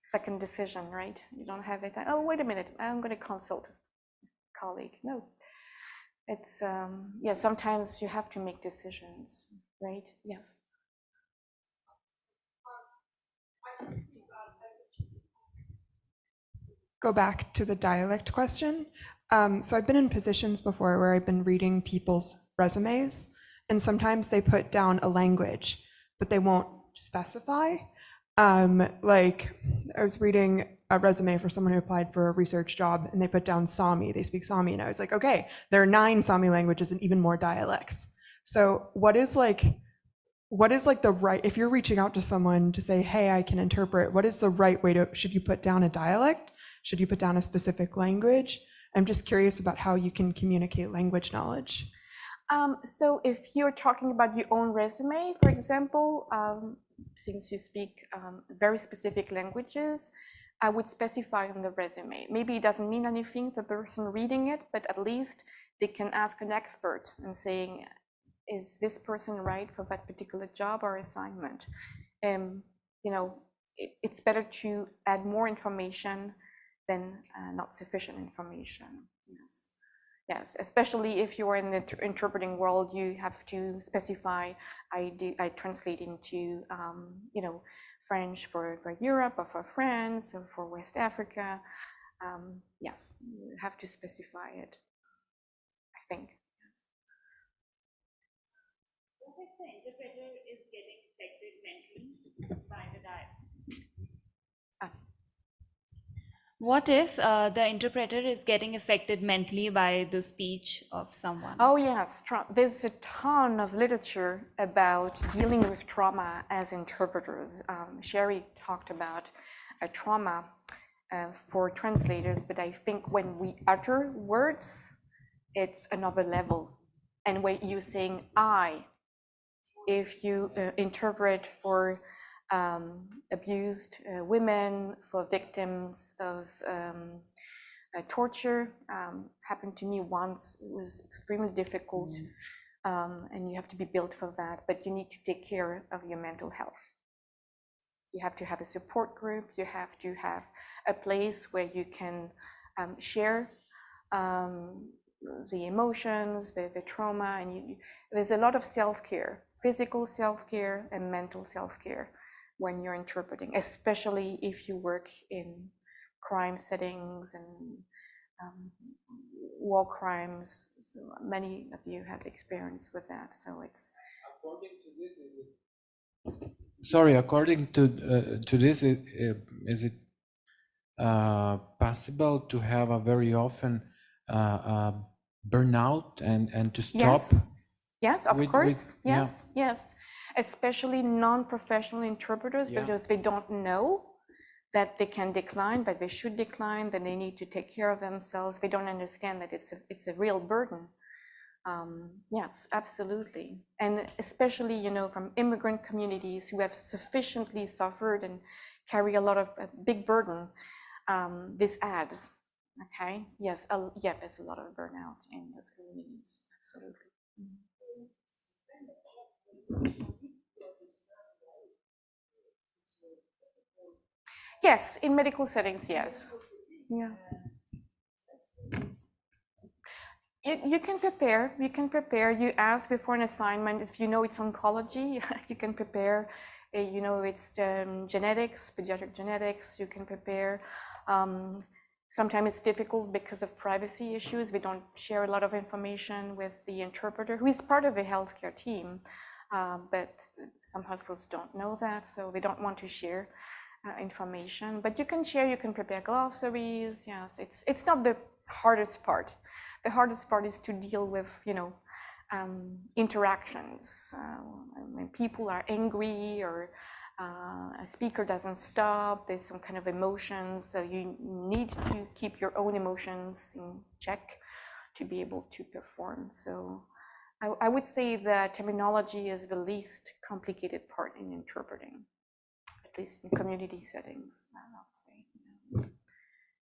[SPEAKER 2] second decision, right? You don't have it. Oh, wait a minute, I'm going to consult a colleague. No, it's, yeah, sometimes you have to make decisions, right? Yes.
[SPEAKER 21] Go back to the dialect question. So I've been in positions before where I've been reading people's resumes, and sometimes they put down a language, but they won't specify. Like I was reading a resume for someone who applied for a research job, and they put down Sami, they speak Sami, and I was like, okay, there are 9 Sami languages and even more dialects. So what is like the right, if you're reaching out to someone to say, hey, I can interpret, what is the right way to, should you put down a dialect? Should you put down a specific language? I'm just curious about how you can communicate language knowledge.
[SPEAKER 2] So if you're talking about your own resume, for example, since you speak very specific languages, I would specify on the resume. Maybe it doesn't mean anything to the person reading it, but at least they can ask an expert and saying, is this person right for that particular job or assignment? It's better to add more information than not sufficient information. Yes. Yes, especially if you're in the interpreting world, you have to specify, I translate into, French for Europe or for France or for West Africa. Yes, you have to specify it, I think.
[SPEAKER 10] What if the interpreter is getting affected mentally by the What if the interpreter is getting affected mentally by the speech of someone?
[SPEAKER 2] Oh yes, there's a ton of literature about dealing with trauma as interpreters. Sherry talked about a trauma for translators, but I think when we utter words, it's another level. And when you're saying I, if you interpret for abused women, for victims of torture, happened to me once. It was extremely difficult, and you have to be built for that, but you need to take care of your mental health. You have to have a support group. You have to have a place where you can share the emotions, the trauma, and there's a lot of self-care, physical self-care and mental self-care when you're interpreting, especially if you work in crime settings and war crimes. So many of you have experience with that. So it's.
[SPEAKER 9] According to this, sorry. According to this, is it possible to have a very often burnout and to stop?
[SPEAKER 2] Yes, of course. Yes, yes. Especially non-professional interpreters, because they don't know that they can decline, but they should decline, that they need to take care of themselves. They don't understand that it's a real burden. Yes, absolutely. And especially, from immigrant communities who have sufficiently suffered and carry a lot of big burden, this adds, okay? Yes, there's a lot of burnout in those communities, absolutely. Yes, in medical settings, yes. Yeah. You can prepare, you ask before an assignment, if you know it's oncology, you can prepare, it's genetics, pediatric genetics, you can prepare. Sometimes it's difficult because of privacy issues. We don't share a lot of information with the interpreter, who is part of a healthcare team, but some hospitals don't know that, so they don't want to share information. But you can share, you can prepare glossaries. Yes, it's not the hardest part. The hardest part is to deal with, interactions. When people are angry or a speaker doesn't stop, there's some kind of emotions. So you need to keep your own emotions in check to be able to perform. So I would say that terminology is the least complicated part in interpreting, at least in community settings, I would say.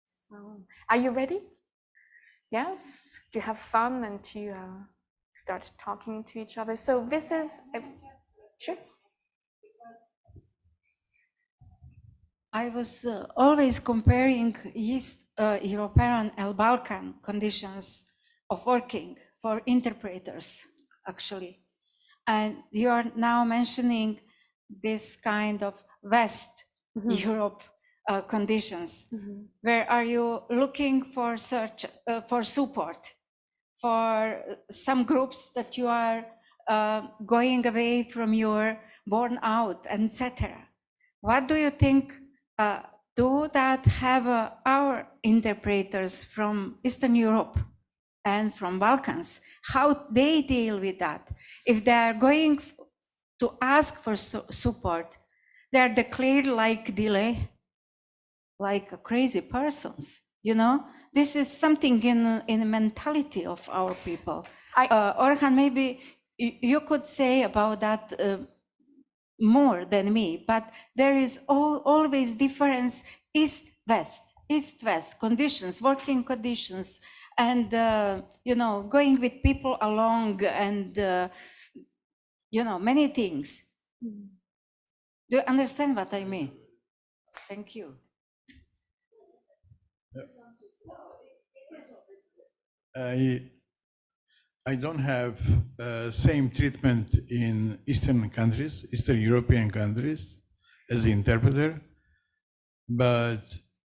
[SPEAKER 2] So, are you ready? Yes, to have fun and to start talking to each other. So this is, sure.
[SPEAKER 14] I was always comparing East European and Balkan conditions of working for interpreters, actually. And you are now mentioning this kind of West Europe conditions. Where are you looking for for support for some groups that you are going away from your burnout, etc.? What do you think? Do that have our interpreters from Eastern Europe and from Balkans, how they deal with that? If they are going to ask for support, they are declared like delay, like crazy persons. This is something in the mentality of our people. Orhan, maybe you could say about that more than me, but there is always difference east-west conditions, working conditions, and going with people along, and many things. Do you understand what I mean? Thank you.
[SPEAKER 20] I don't have same treatment in Eastern countries, Eastern European countries, as interpreter, but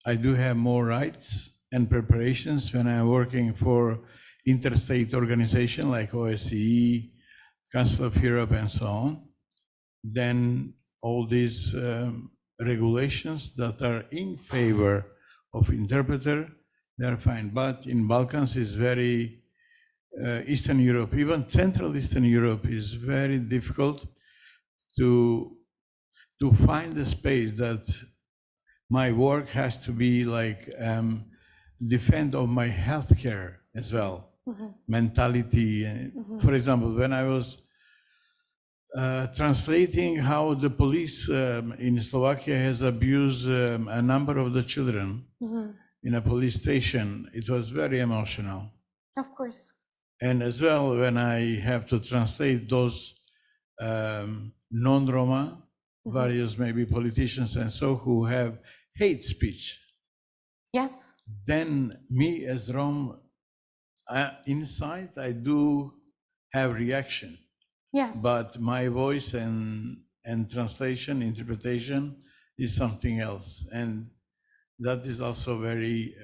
[SPEAKER 20] I do have more rights and preparations when I'm working for interstate organization like OSCE, Council of Europe, and so on. Then all these regulations that are in favor of interpreter, they're fine. But in Balkans is very, Eastern Europe, even Central Eastern Europe is very difficult to find a space that my work has to be like defend of my healthcare as well, mentality. For example, when I was translating how the police in Slovakia has abused a number of the children in a police station, it was very emotional.
[SPEAKER 2] Of course.
[SPEAKER 20] And as well, when I have to translate those non-Roma, various maybe politicians and so who have hate speech.
[SPEAKER 2] Yes.
[SPEAKER 20] Then me as Rom, inside I do have reaction.
[SPEAKER 2] Yes.
[SPEAKER 20] But my voice and translation, interpretation is something else. And that is also very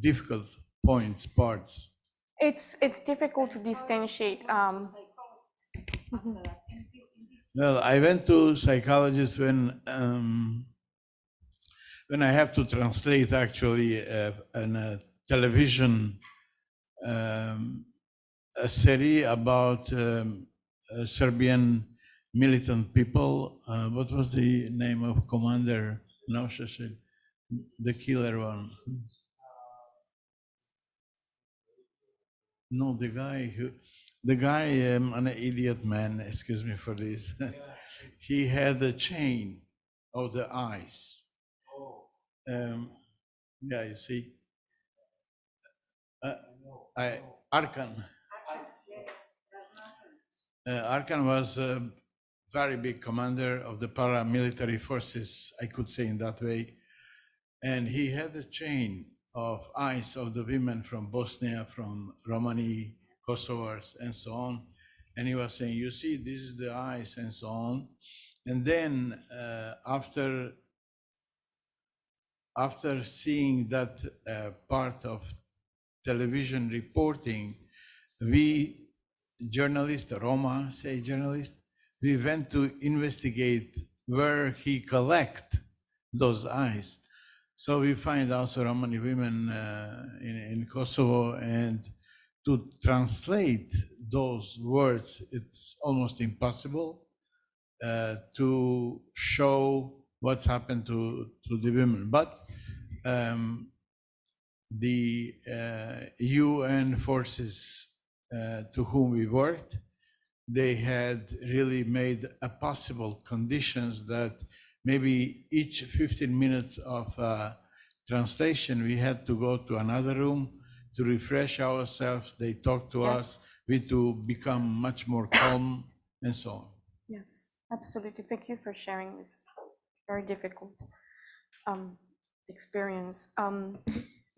[SPEAKER 20] difficult parts.
[SPEAKER 2] It's difficult to distinguish.
[SPEAKER 20] Well, I went to psychologist when I have to translate actually in a television a series about Serbian militant people. What was the name of commander? No, the killer one. No, the guy, an idiot man, excuse me for this. He had a chain of the eyes. Yeah, you see. Arkan. Arkan was a very big commander of the paramilitary forces, I could say in that way. And he had a chain of eyes of the women from Bosnia, from Romani, Kosovars, and so on. And he was saying, you see, this is the eyes, and so on. And then after seeing that part of television reporting, we journalists, Roma, say journalists, we went to investigate where he collect those eyes. So we find also Romani women in Kosovo, and to translate those words, it's almost impossible to show what's happened to the women. But the UN forces to whom we worked, they had really made a possible conditions that maybe each 15 minutes of translation, we had to go to another room to refresh ourselves. They talked to us, we to become much more calm and so on.
[SPEAKER 2] Yes, absolutely. Thank you for sharing this very difficult experience.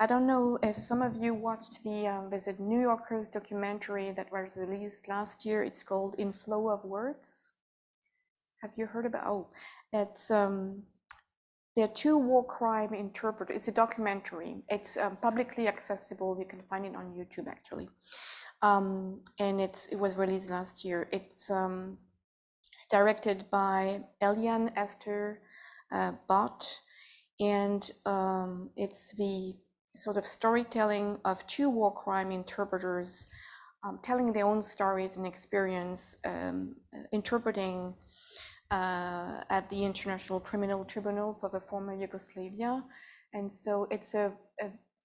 [SPEAKER 2] I don't know if some of you watched there's a New Yorker's documentary that was released last year. It's called In Flow of Words. Have you heard about? Oh, it's there are two war crime interpreters. It's a documentary. It's publicly accessible. You can find it on YouTube actually, and it was released last year. It's directed by Eliane Esther Bott, and it's the sort of storytelling of two war crime interpreters telling their own stories and experience interpreting at the International Criminal Tribunal for the former Yugoslavia. And so it's a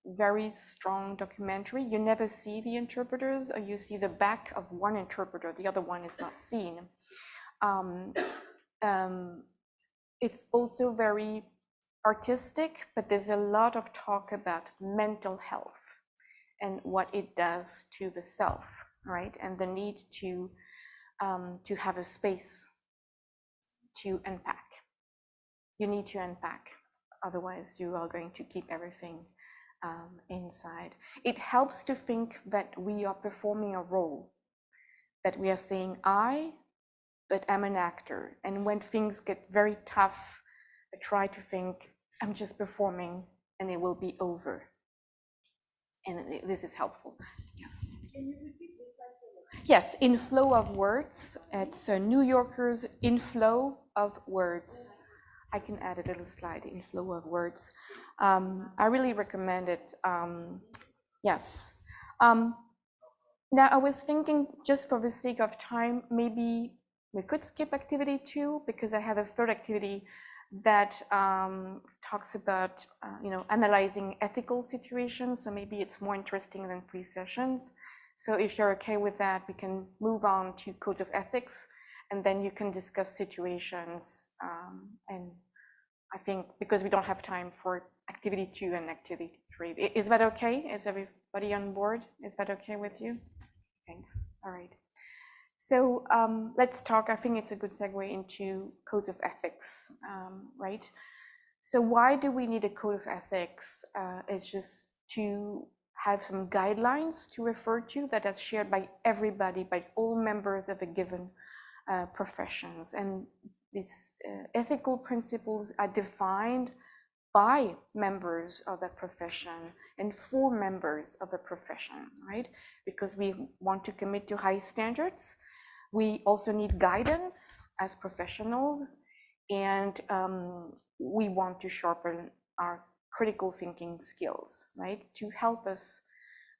[SPEAKER 2] very strong documentary. You never see the interpreters, or you see the back of one interpreter, the other one is not seen. It's also very artistic, but there's a lot of talk about mental health and what it does to the self, right? And the need to have a space to unpack. You need to unpack, otherwise you are going to keep everything inside. It helps to think that we are performing a role, that we are saying but I'm an actor. And when things get very tough, I try to think I'm just performing and it will be over. And this is helpful. Yes. Can you repeat it? Yes, inflow of words. It's New Yorker's inflow of words. I can add a little slide, inflow of words. I really recommend it. Yes. Now I was thinking, just for the sake of time, maybe we could skip activity 2, because I have a third activity that talks about analyzing ethical situations. So maybe it's more interesting than 3 sessions. So if you're okay with that, we can move on to codes of ethics, and then you can discuss situations. And I think because we don't have time for activity 2 and activity 3, is that okay? Is everybody on board? Is that okay with you? Thanks. All right. So let's talk. I think it's a good segue into codes of ethics, right? So why do we need a code of ethics? It's just to have some guidelines to refer to that are shared by everybody, by all members of a given professions. And these ethical principles are defined by members of the profession and for members of the profession, right? Because we want to commit to high standards. We also need guidance as professionals, and we want to sharpen our critical thinking skills, right? To help us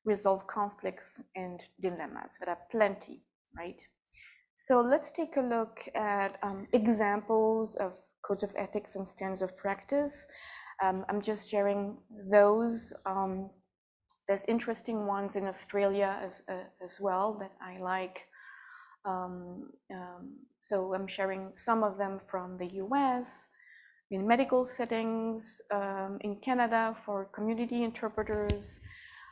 [SPEAKER 2] resolve conflicts and dilemmas. There are plenty, right? So let's take a look at examples of codes of ethics and standards of practice. I'm just sharing those. There's interesting ones in Australia as well that I like. So I'm sharing some of them from the US, in medical settings, in Canada for community interpreters,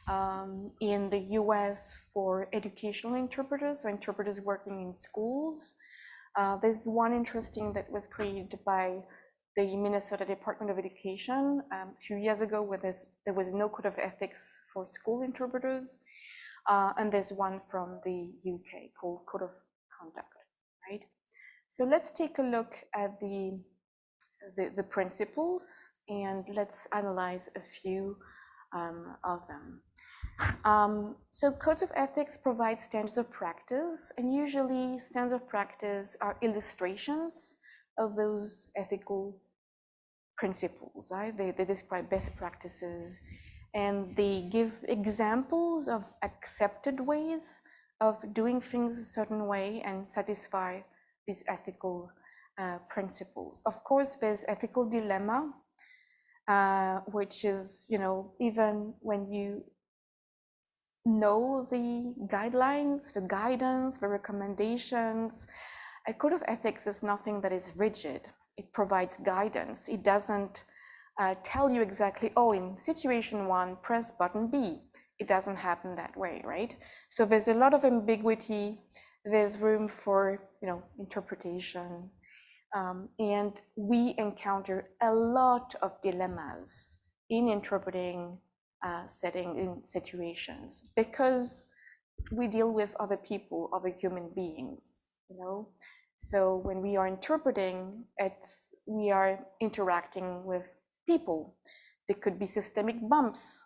[SPEAKER 2] in the US for educational interpreters, so interpreters working in schools. There's one interesting that was created by the Minnesota Department of Education a few years ago, where there was no code of ethics for school interpreters. And there's one from the UK called Code of Conduct, right? So let's take a look at the principles, and let's analyze a few of them. So codes of ethics provide standards of practice, and usually standards of practice are illustrations of those ethical principles, right? They describe best practices, and they give examples of accepted ways of doing things a certain way and satisfy these ethical principles. Of course, there's ethical dilemma, which is, even when you know the guidelines, the guidance, the recommendations, a code of ethics is nothing that is rigid. It provides guidance. It doesn't tell you exactly, oh, in situation 1, press button B. It doesn't happen that way, right? So there's a lot of ambiguity. There's room for, interpretation. And we encounter a lot of dilemmas in interpreting in situations, because we deal with other people, other human beings, So when we are interpreting, we are interacting with people. There could be systemic bumps.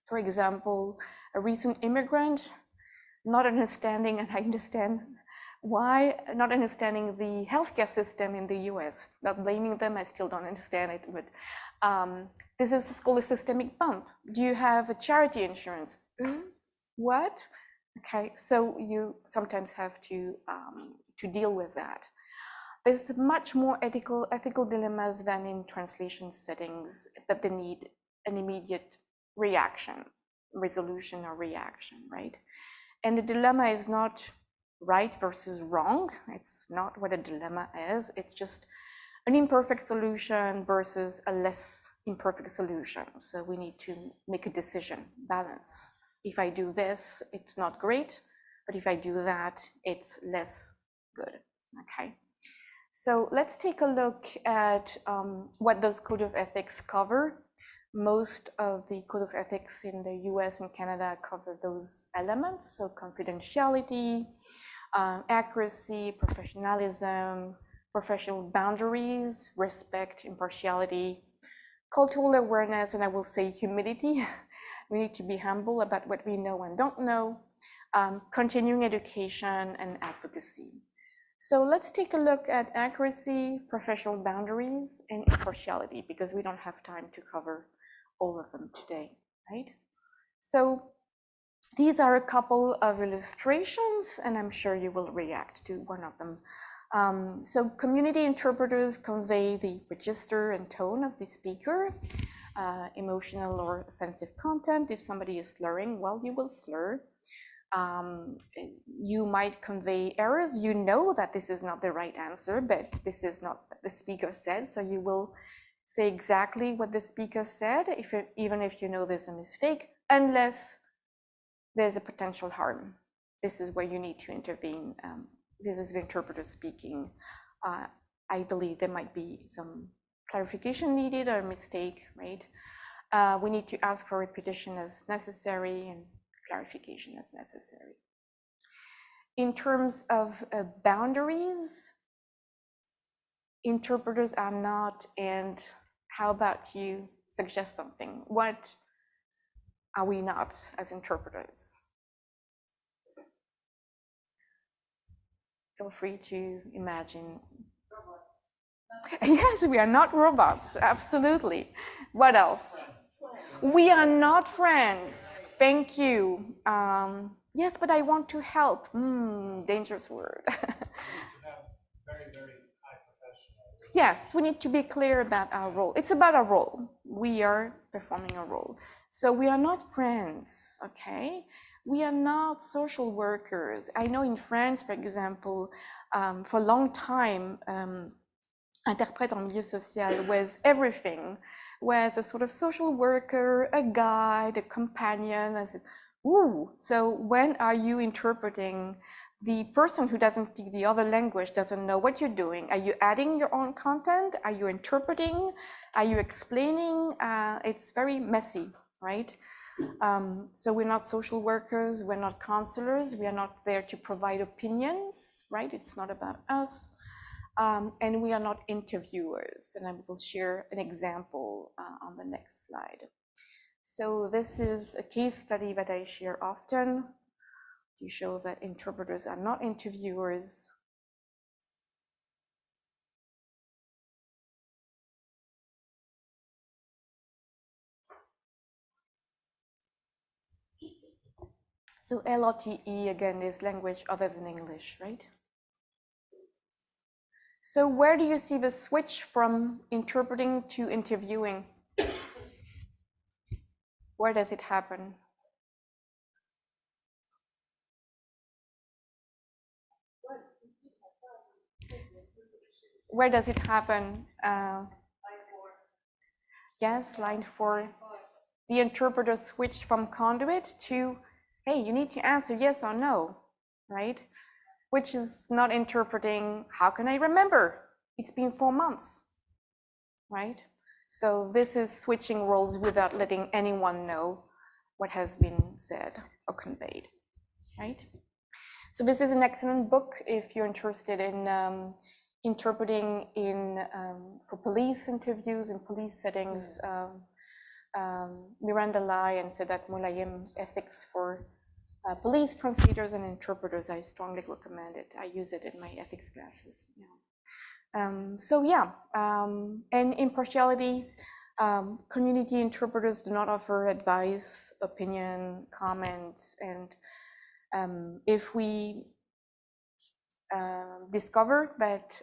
[SPEAKER 2] For example, a recent immigrant not understanding, and I understand why, not understanding the healthcare system in the US. Not blaming them, I still don't understand it, but this is called a systemic bump. Do you have a charity insurance? What? Okay, so you sometimes have to deal with that. There's much more ethical dilemmas than in translation settings, but they need an immediate resolution or reaction, right? And the dilemma is not right versus wrong. It's not what a dilemma is. It's just an imperfect solution versus a less imperfect solution. So we need to make a decision, balance. If I do this, it's not great, but if I do that, it's less good, okay? So let's take a look at what those code of ethics cover. Most of the code of ethics in the US and Canada cover those elements, so confidentiality, accuracy, professionalism, professional boundaries, respect, impartiality, cultural awareness, and I will say humility. We need to be humble about what we know and don't know, continuing education, and advocacy. So let's take a look at accuracy, professional boundaries, and impartiality, because we don't have time to cover all of them today, right? So these are a couple of illustrations, and I'm sure you will react to one of them. So community interpreters convey the register and tone of the speaker, emotional or offensive content. If somebody is slurring, well, you will slur. You might convey errors. You know that this is not the right answer, but this is not what the speaker said, so you will say exactly what the speaker said, even if you know there's a mistake, unless there's a potential harm. This is where you need to intervene. This is the interpreter speaking. I believe there might be some clarification needed or a mistake, right? We need to ask for repetition as necessary and clarification as necessary. In terms of boundaries, interpreters are not, and how about you suggest something? What are we not as interpreters? Feel free to imagine. Yes, we are not robots, absolutely. What else? We are not friends. Thank you. Yes, but I want to help. Dangerous word. Yes, we need to be clear about our role. It's about a role. We are performing a role. So we are not friends, okay? We are not social workers. I know in France, for example, for a long time, interprète en milieu social was everything, was a sort of social worker, a guide, a companion. I said, ooh, so when are you interpreting? The person who doesn't speak the other language doesn't know what you're doing. Are you adding your own content? Are you interpreting? Are you explaining? It's very messy, right? So we're not social workers, we're not counselors, we are not there to provide opinions, right? It's not about us. And we are not interviewers, and I will share an example on the next slide. So this is a case study that I share often to show that interpreters are not interviewers. So LOTE again is language other than English, right? So where do you see the switch from interpreting to interviewing? Where does it happen? Where does it happen? Yes, line 4. The interpreter switched from conduit to, hey, you need to answer yes or no, right? Which is not interpreting, how can I remember? It's been 4 months, right? So this is switching roles without letting anyone know what has been said or conveyed, right? So this is an excellent book if you're interested in interpreting in for police interviews in police settings. Miranda Lai and Sedat Mulayim, Ethics for Police Translators and Interpreters. I strongly recommend it. I use it in my ethics classes. And impartiality. Community interpreters do not offer advice, opinion, comments, and if we discover that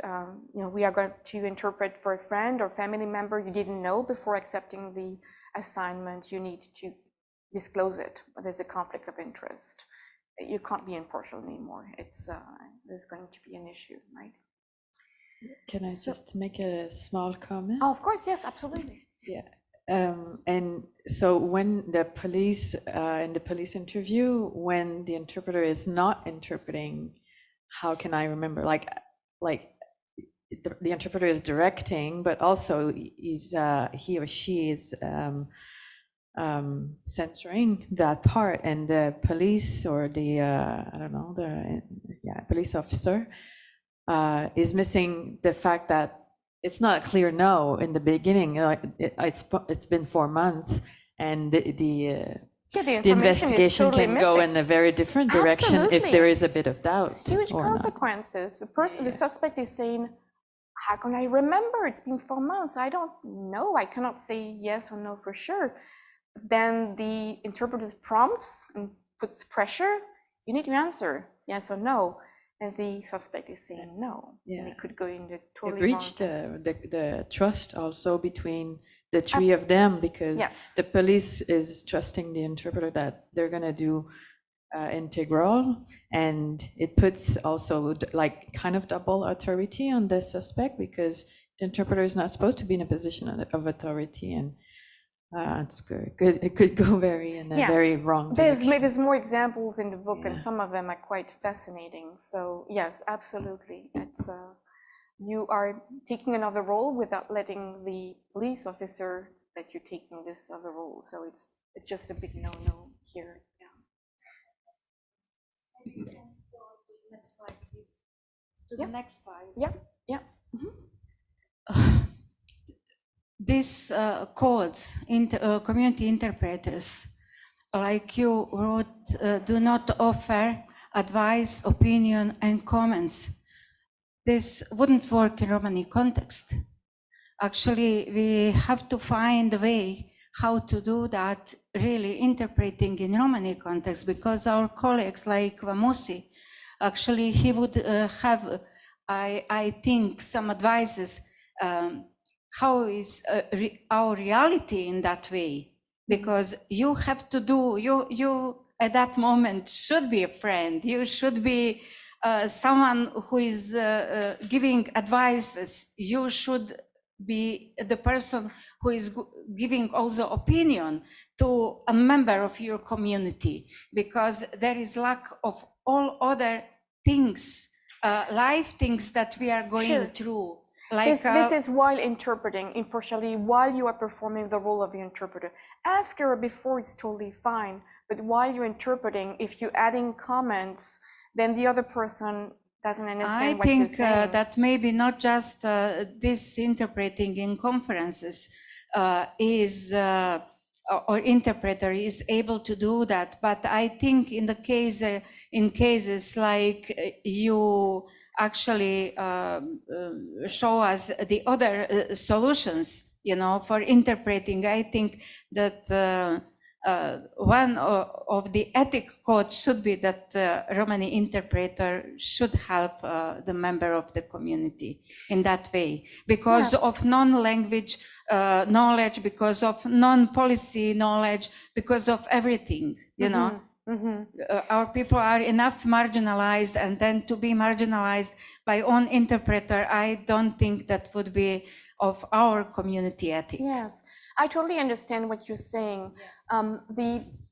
[SPEAKER 2] we are going to interpret for a friend or family member you didn't know before accepting the assignment, you need to disclose it. There's a conflict of interest. You can't be impartial anymore. There's going to be an issue, right?
[SPEAKER 12] Can I just make a small comment?
[SPEAKER 2] Oh, of course, yes, absolutely.
[SPEAKER 12] Yeah. And so when the police, in the police interview, when the interpreter is not interpreting, how can I remember? Like the interpreter is directing, but also he or she is censoring that part, and the police or the I don't know, the police officer is missing the fact that it's not a clear no in the beginning. It's been 4 months, and the investigation
[SPEAKER 2] totally
[SPEAKER 12] can go
[SPEAKER 2] missing.
[SPEAKER 12] in a very different direction if there is a bit of doubt.
[SPEAKER 2] It's huge consequences. The suspect is saying, how can I remember? It's been 4 months. I don't know. I cannot say yes or no for sure. Then the interpreter prompts and puts pressure. You need to answer yes or no. And the suspect is saying no.
[SPEAKER 12] Yeah.
[SPEAKER 2] And it could go in the totally
[SPEAKER 12] breach
[SPEAKER 2] wrong.
[SPEAKER 12] the trust also between the three of them, because the police is trusting the interpreter that they're going to do integral, and it puts also like kind of double authority on the suspect, because the interpreter is not supposed to be in a position of authority, and it's good. It could go very wrong direction.
[SPEAKER 2] There's more examples in the book, and some of them are quite fascinating. So yes, absolutely, it's you are taking another role without letting the police officer that you're taking this other role. So it's just a big no here.
[SPEAKER 14] Next slide, please. To the next slide.
[SPEAKER 2] Yeah.
[SPEAKER 14] These codes, community interpreters, like you wrote, do not offer advice, opinion, and comments. This wouldn't work in Romani context. Actually, we have to find a way how to do that, really interpreting in Romani context, because our colleagues like Vamusi, actually he would have, I think, some advices, how is our reality in that way, because you have to do, you at that moment should be a friend, you should be someone who is giving advices, you should be the person who is giving also opinion to a member of your community, because there is lack of all other things, life things that we are going through. Like,
[SPEAKER 2] this is while interpreting impartially, while you are performing the role of the interpreter. After or before, it's totally fine. But while you're interpreting, if you're adding comments, then the other person doesn't understand what you're saying.
[SPEAKER 14] I think that maybe not just this interpreting in conferences is or interpreter is able to do that, but I think in the case in cases like you actually show us the other solutions, you know, for interpreting. I think that one of the ethic codes should be that Romani interpreter should help the member of the community in that way, because of non-language knowledge, because of non-policy knowledge, because of everything, you know. Our people are enough marginalized, and then to be marginalized by own interpreter, I don't think that would be of our community ethic.
[SPEAKER 2] Yes, I totally understand what you're saying.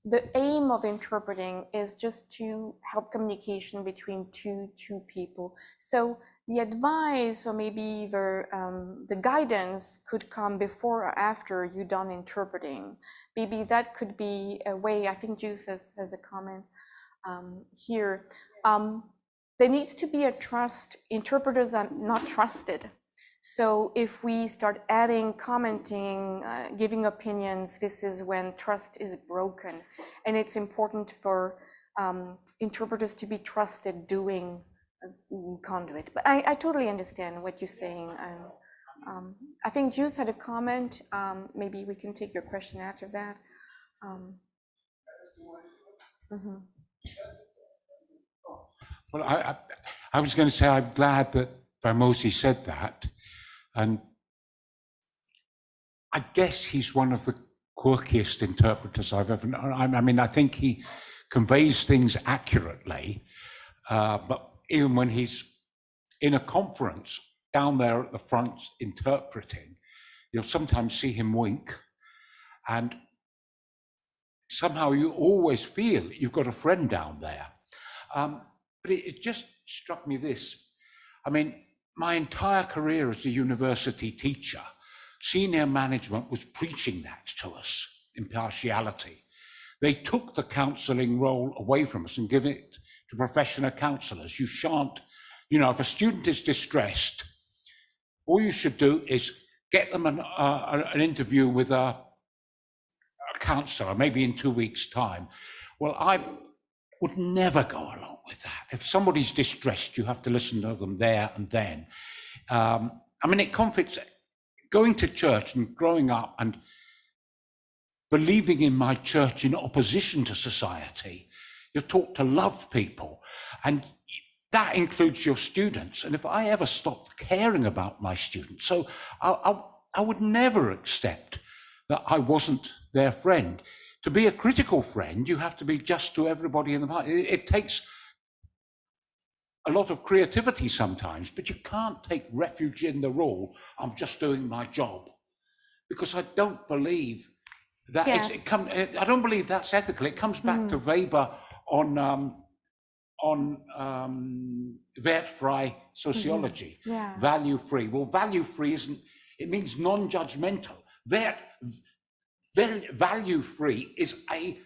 [SPEAKER 2] The aim of interpreting is just to help communication between two people. So the advice, or maybe the guidance, could come before or after you're done interpreting. Maybe that could be a way. I think Juice has a comment here. There needs to be a trust. Interpreters are not trusted. So if we start adding, commenting, giving opinions, this is when trust is broken. And it's important for interpreters to be trusted doing conduit. But I totally understand what you're saying. And I think Juice had a comment. Maybe we can take your question after that.
[SPEAKER 15] Well, I was going to say I'm glad that Vamosi said that. And I guess he's one of the quirkiest interpreters I've ever known. I mean, I think he conveys things accurately, but even when he's in a conference down there at the front interpreting, you'll sometimes see him wink, and somehow you always feel you've got a friend down there. But it just struck me this. I mean, my entire career as a university teacher, senior management was preaching that to us, impartiality. They took the counselling role away from us and give it to professional counsellors. You shan't, you know, if a student is distressed, all you should do is get them an interview with a counsellor, maybe in 2 weeks' time. Well, I would never go along with that. If somebody's distressed, you have to listen to them there and then. I mean, it conflicts going to church and growing up and believing in my church in opposition to society. You're taught to love people, and that includes your students. And if I ever stopped caring about my students, so I would never accept that I wasn't their friend. To be a critical friend, you have to be just to everybody in the party. It takes a lot of creativity sometimes, but you can't take refuge in the rule, I'm just doing my job. Because I don't believe that I don't believe that's ethical. It comes back to Weber on wertfrei sociology, value-free. Well, value-free isn't, it means non-judgmental. Value-free is a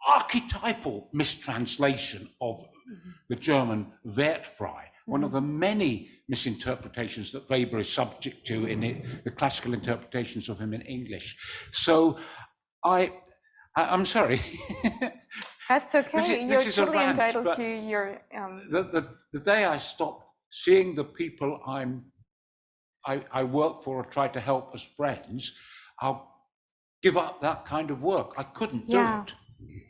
[SPEAKER 15] archetypal mistranslation of the German wertfrei, one of the many misinterpretations that Weber is subject to in the classical interpretations of him in English. So I'm sorry.
[SPEAKER 2] That's okay. You're totally entitled to your.
[SPEAKER 15] The day I stopped seeing the people I work for or try to help as friends, I'll give up that kind of work. I couldn't do it.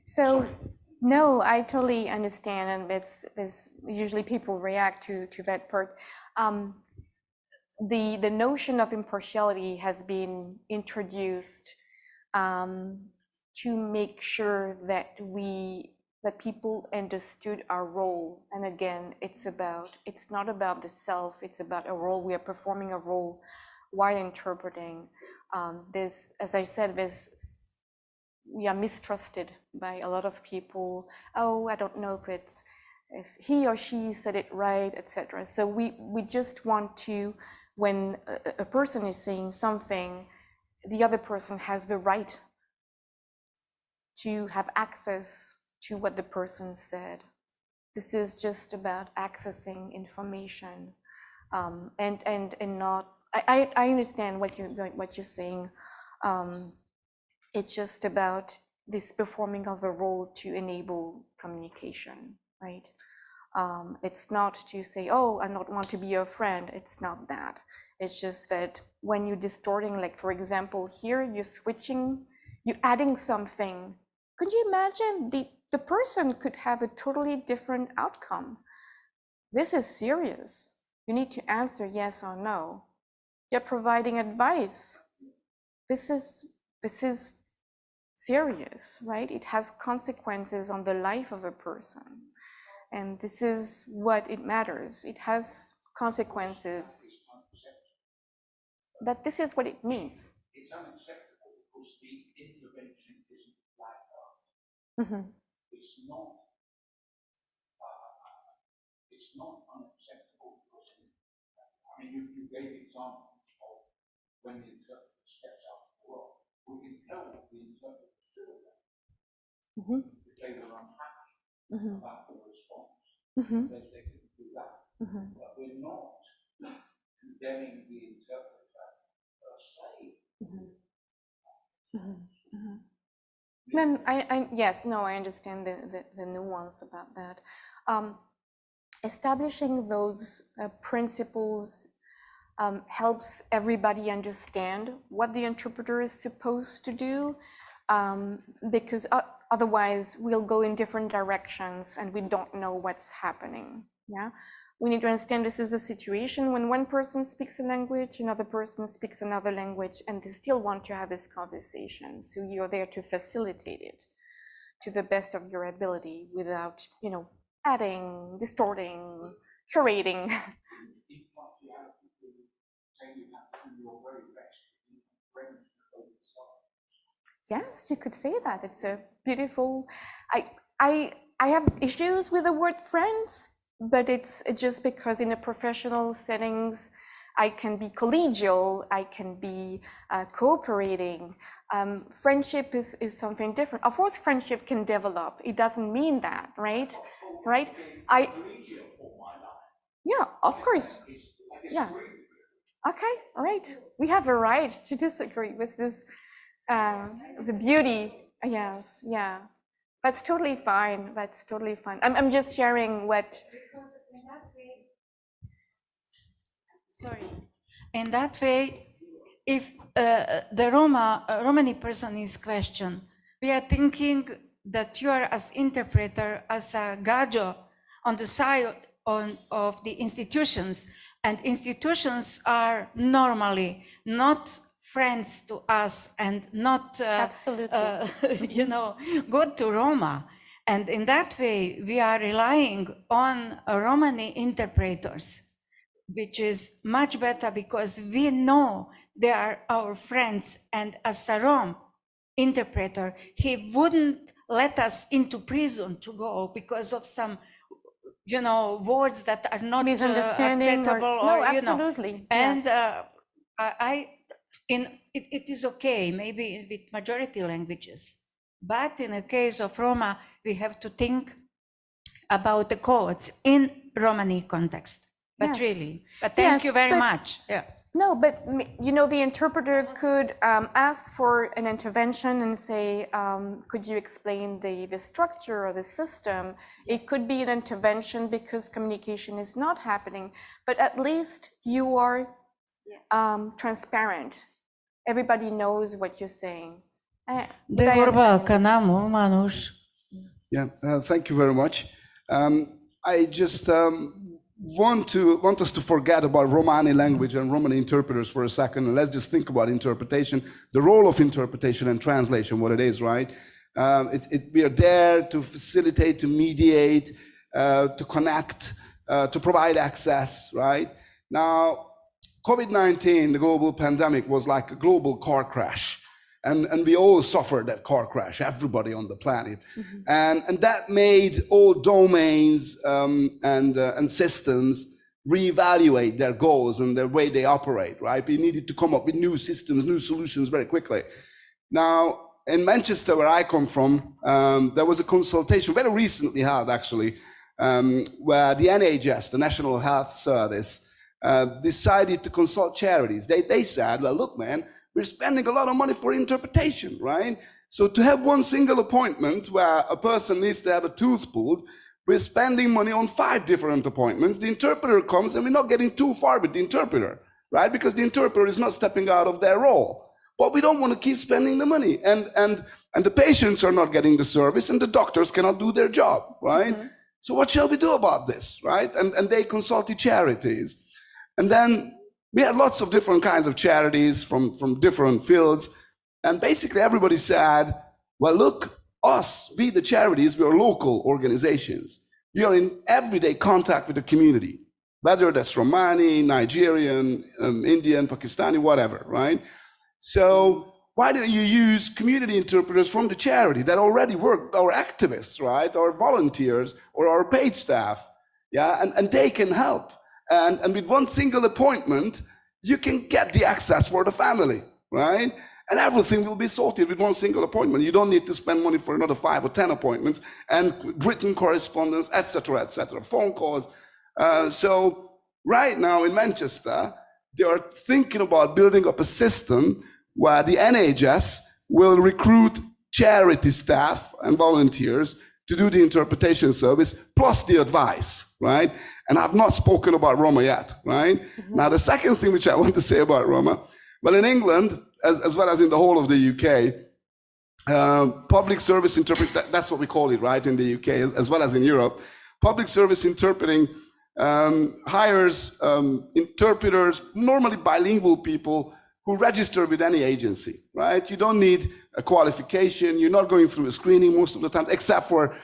[SPEAKER 2] So,
[SPEAKER 15] sorry.
[SPEAKER 2] No, I totally understand, and it's usually people react to that part. The notion of impartiality has been introduced to make sure that people understood our role. And again, it's not about the self, it's about a role. We are performing a role while interpreting. As I said, we are mistrusted by a lot of people. Oh, I don't know if he or she said it right, etc. So we just want to, when a person is saying something, the other person has the right to have access to what the person said. This is just about accessing information, and not. I understand what you're saying. It's just about this performing of a role to enable communication, right? It's not to say, oh, I don't want to be your friend. It's not that. It's just that when you're distorting, like for example, here you're switching, you're adding something. Could you imagine the person could have a totally different outcome? This is serious. You need to answer yes or no. You're providing advice. This is serious, right? It has consequences on the life of a person. And this is what it matters. It has consequences. That this is what it means.
[SPEAKER 15] It's unacceptable because the intervention isn't like that. It's not unacceptable because, I mean, you gave examples of when the interpreter steps out of the role. We can tell what the interpreter should have done. If they were unhappy about the response, they could do that. But we're not condemning the interpreter per se.
[SPEAKER 2] I understand the nuance about that. Establishing those principles helps everybody understand what the interpreter is supposed to do, because otherwise we'll go in different directions and we don't know what's happening. Yeah, we need to understand this is a situation when one person speaks a language, another person speaks another language, and they still want to have this conversation. So you're there to facilitate it to the best of your ability without, adding, distorting, curating. Yes, you could say that. It's a beautiful. I have issues with the word friends. but it's just because in a professional settings, I can be collegial, I can be cooperating. Friendship is something different. Of course, friendship can develop. It doesn't mean that, right? Right? Yeah, of course. Yes. Okay, all right. We have a right to disagree with this, the beauty. Yes, yeah. That's totally fine. That's totally fine. I'm just sharing what.
[SPEAKER 14] Sorry. In that way, if the Romani person is questioned, we are thinking that you are as interpreter, as a gajo on the side of the institutions, and institutions are normally not friends to us and not you know, good to Roma. And in that way, we are relying on Romani interpreters, which is much better because we know they are our friends. And as a Rom interpreter, he wouldn't let us into prison to go because of some, you know, words that are not acceptable, or
[SPEAKER 2] absolutely.
[SPEAKER 14] You know. And it is okay, maybe with majority languages, but in the case of Roma, we have to think about the codes in Romani context. But really, but thank you very much. Yeah.
[SPEAKER 2] No, but you know, the interpreter could ask for an intervention and say, could you explain the structure or the system? It could be an intervention because communication is not happening, but at least you are transparent. Everybody knows what you're saying.
[SPEAKER 1] Yeah, thank you very much. I just want us to forget about Romani language and Romani interpreters for a second, and let's just think about interpretation, the role of interpretation and translation, what it is, right? We are there to facilitate, to mediate, to connect, to provide access, right? Now, COVID-19, the global pandemic, was like a global car crash. And we all suffered that car crash, everybody on the planet. And that made all domains and systems reevaluate their goals and the way they operate, right? We needed to come up with new systems, new solutions very quickly. Now, in Manchester, where I come from, there was a consultation, very recently held actually, where the NHS, the National Health Service, decided to consult charities. They said, well, look, man, we're spending a lot of money for interpretation, right? So to have one single appointment where a person needs to have a tooth pulled, we're spending money on 5 different appointments. The interpreter comes and we're not getting too far with the interpreter, right? Because the interpreter is not stepping out of their role. But we don't want to keep spending the money. And the patients are not getting the service and the doctors cannot do their job, right? So what shall we do about this, right? And they consulted charities. And then we had lots of different kinds of charities from different fields. And basically everybody said, well, look, we the charities, we are local organizations. We are in everyday contact with the community, whether that's Romani, Nigerian, Indian, Pakistani, whatever, right? So why don't you use community interpreters from the charity that already work, our activists, right? Our volunteers or our paid staff, yeah? And they can help. And with one single appointment, you can get the access for the family, right? And everything will be sorted with one single appointment. You don't need to spend money for another 5 or 10 appointments and written correspondence, etc., phone calls. So right now in Manchester, they are thinking about building up a system where the NHS will recruit charity staff and volunteers to do the interpretation service, plus the advice, right? And I've not spoken about Roma yet, right? Now, the second thing which I want to say about Roma, well, in England, as well as in the whole of the UK, public service interpreting, that's what we call it, right, in the UK, as well as in Europe, public service interpreting hires interpreters, normally bilingual people, who register with any agency, right? You don't need a qualification. You're not going through a screening most of the time, except for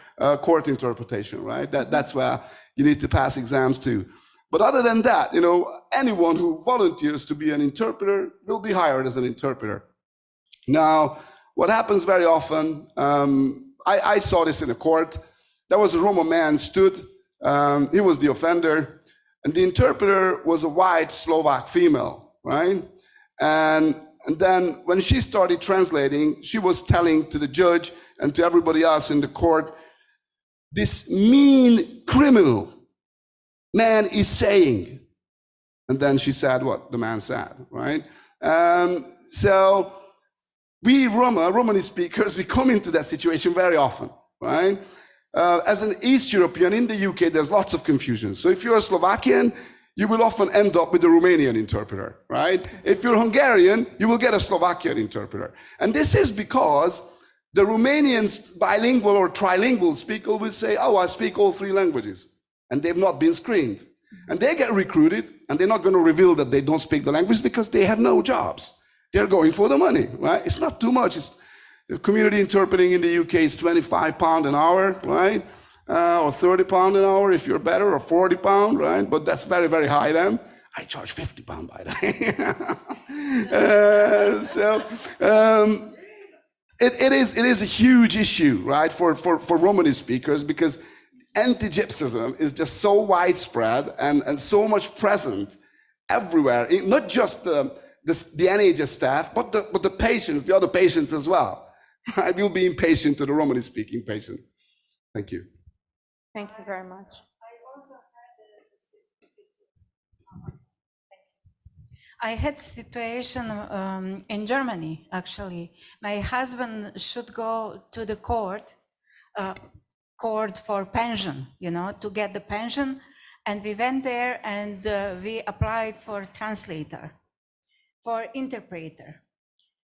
[SPEAKER 1] court interpretation, right? That's where you need to pass exams too. But other than that, you know, anyone who volunteers to be an interpreter will be hired as an interpreter. Now, what happens very often, I saw this in a court. There was a Roma man stood He was the offender. And the interpreter was a white Slovak female, right? And then when she started translating, she was telling to the judge and to everybody else in the court, this mean criminal man is saying. And then she said what the man said, right? So we Romani speakers, we come into that situation very often, right? As an East European in the UK, there's lots of confusion. So if you're a Slovakian, you will often end up with a Romanian interpreter, right? If you're Hungarian, you will get a Slovakian interpreter. And this is because the Romanians, bilingual or trilingual speaker, will say, oh, I speak all three languages. And they've not been screened. And they get recruited, and they're not going to reveal that they don't speak the language because they have no jobs. They're going for the money, right? It's not too much. The community interpreting in the UK is £25 an hour, right? Or £30 an hour if you're better, or £40, right? But that's very, very high then. I charge £50 by the way. It is a huge issue, right, for Romani speakers, because anti-Gypsyism is just so widespread and so much present everywhere, not just the NHS staff, but the patients, the other patients as well. I will be impatient to the Romani-speaking patient. Thank you.
[SPEAKER 2] Thank you very much.
[SPEAKER 14] I had situation in Germany, actually. My husband should go to the court for pension, to get the pension. And we went there and we applied for translator, for interpreter.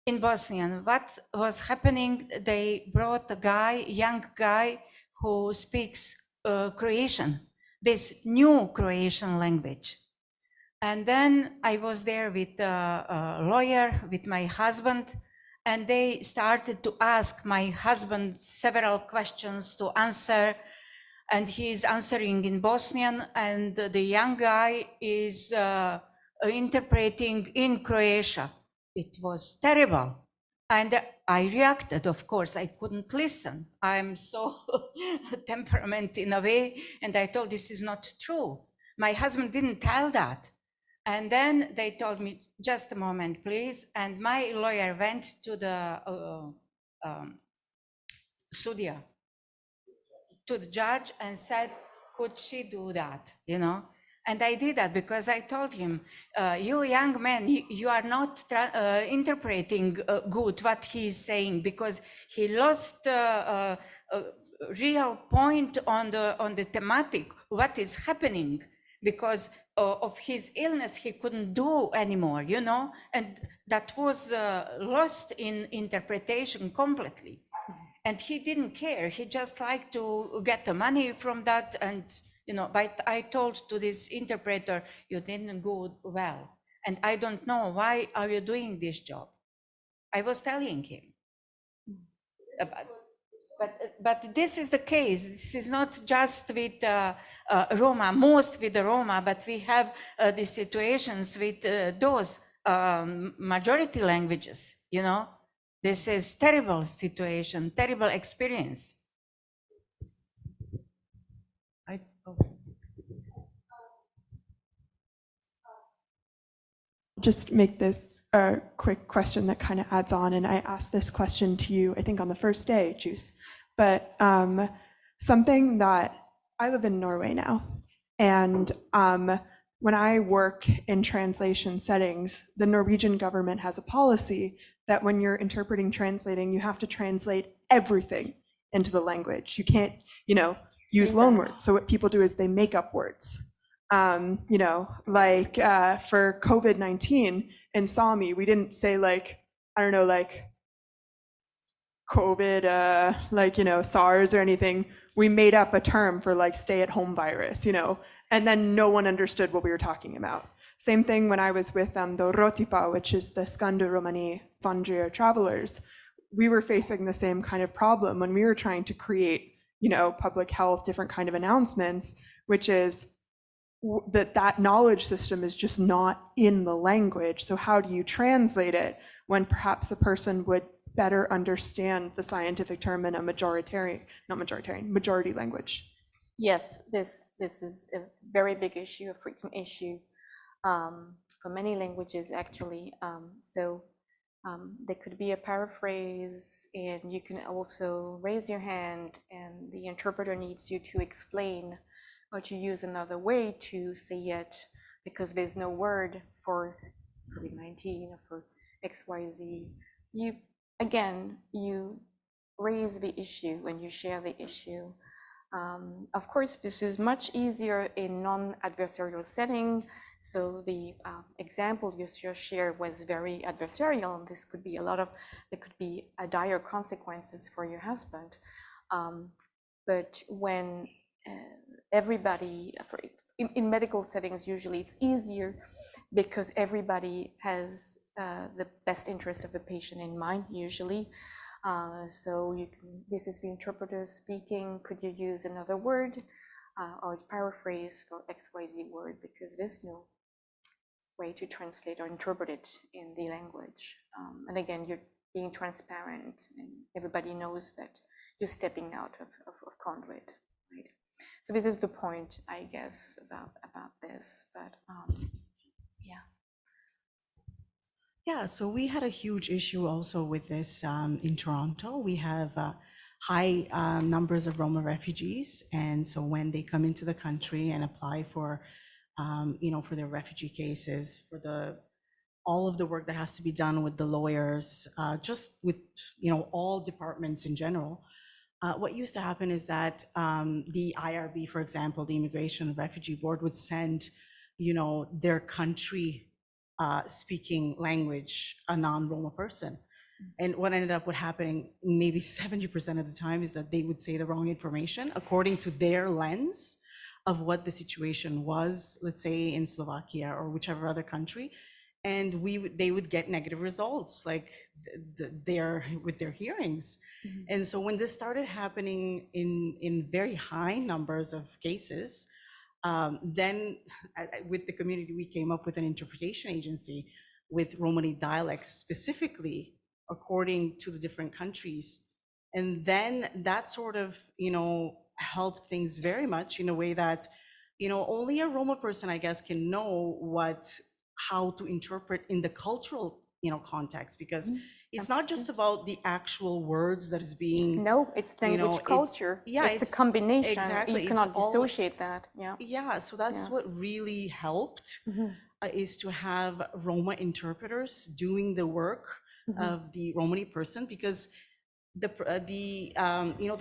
[SPEAKER 14] In Bosnian, what was happening, they brought a young guy who speaks Croatian, this new Croatian language. And then I was there with a lawyer, with my husband, and they started to ask my husband several questions to answer, and he is answering in Bosnian, and the young guy is interpreting in Croatia. It was terrible. And I reacted, of course, I couldn't listen. I'm so temperament in a way, and I told this is not true. My husband didn't tell that. And then they told me, just a moment, please. And my lawyer went to the Sudya, to the judge, and said, could she do that, And I did that because I told him, you young man, you are not interpreting good what he's saying, because he lost a real point on the thematic, what is happening, because of his illness, he couldn't do anymore, and that was lost in interpretation completely. And he didn't care. He just liked to get the money from that. And, but I told to this interpreter, you didn't go well. And I don't know, why are you doing this job? I was telling him. But this is the case. This is not just with Roma, most with the Roma, but we have these situations with those majority languages, This is terrible situation, terrible experience.
[SPEAKER 21] Just make this a quick question that kind of adds on, and I asked this question to you, I think on the first day, Juice, but something that I live in Norway now, and when I work in translation settings, the Norwegian government has a policy that when you're interpreting, translating, you have to translate everything into the language. You can't, use loan words. So what people do is they make up words. Like for COVID-19 in Sami, we didn't say COVID, SARS or anything. We made up a term for stay-at-home virus, and then no one understood what we were talking about. Same thing when I was with the Rotipa, which is the Skandu Romani Vandria travelers. We were facing the same kind of problem when we were trying to create, public health, different kind of announcements, which is that knowledge system is just not in the language. So how do you translate it when perhaps a person would better understand the scientific term in a majority language?
[SPEAKER 2] Yes, this is a very big issue, a frequent issue for many languages actually. There could be a paraphrase, and you can also raise your hand, and the interpreter needs you to explain or to use another way to say it, because there's no word for COVID-19 or for XYZ. You raise the issue when you share the issue. Of course, this is much easier in non-adversarial setting. So the example you just shared was very adversarial. This could be there could be dire consequences for your husband. But when everybody, in medical settings, usually it's easier because everybody has the best interest of the patient in mind, usually. So this is the interpreter speaking. Could you use another word or paraphrase for XYZ word, because there's no way to translate or interpret it in the language. And again, you're being transparent, and everybody knows that you're stepping out of conduit, right? So this is the point, I guess, about this. But yeah.
[SPEAKER 7] Yeah, so we had a huge issue also with this in Toronto. We have high numbers of Roma refugees, and so when they come into the country and apply for, for their refugee cases, for all of the work that has to be done with the lawyers, just with all departments in general, what used to happen is that the IRB, for example, the Immigration and Refugee Board, would send, their country speaking language, a non-Roma person. And what ended up happening maybe 70% of the time is that they would say the wrong information according to their lens of what the situation was, let's say in Slovakia or whichever other country. And they would get negative results, like with their hearings. Mm-hmm. And so when this started happening in very high numbers of cases, then with the community, we came up with an interpretation agency with Romani dialects specifically according to the different countries. And then that sort of, helped things very much in a way that, only a Roma person, I guess, can know how to interpret in the cultural, context, because it's not just about the actual words that is being.
[SPEAKER 2] No, it's language culture. It's a combination.
[SPEAKER 7] Exactly.
[SPEAKER 2] You cannot dissociate that. Yeah.
[SPEAKER 7] Yeah. So that's what really helped is to have Roma interpreters doing the work of the Romani person, because the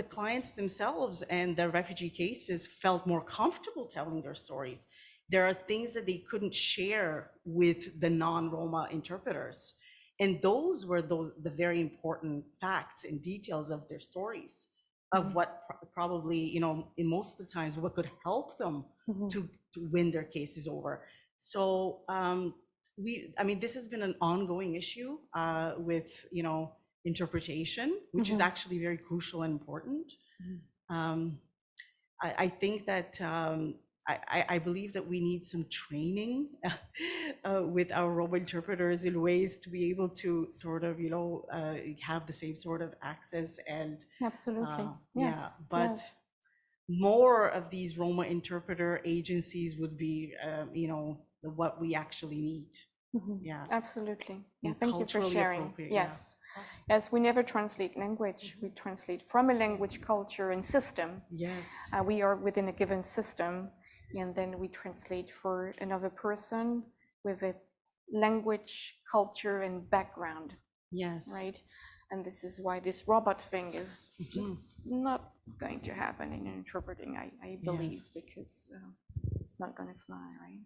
[SPEAKER 7] clients themselves and the refugee cases felt more comfortable telling their stories. There are things that they couldn't share with the non-Roma interpreters. And those were the very important facts and details of their stories, of what probably, in most of the times, what could help them to win their cases over. So this has been an ongoing issue with, interpretation, which is actually very crucial and important. I think that I believe that we need some training with our Roma interpreters in ways to be able to sort of, have the same sort of access and.
[SPEAKER 2] Absolutely. Yes.
[SPEAKER 7] Yeah, but more of these Roma interpreter agencies would be, what we actually need. Yeah,
[SPEAKER 2] absolutely. Yeah, thank you for sharing. Yes. Yeah. Yes, we never translate language. We translate from a language, culture, and system.
[SPEAKER 7] Yes.
[SPEAKER 2] We are within a given system, and then we translate for another person with a language, culture, and background.
[SPEAKER 7] Yes.
[SPEAKER 2] Right. And this is why this robot thing is just not going to happen in interpreting, I believe, because it's not going to fly, right?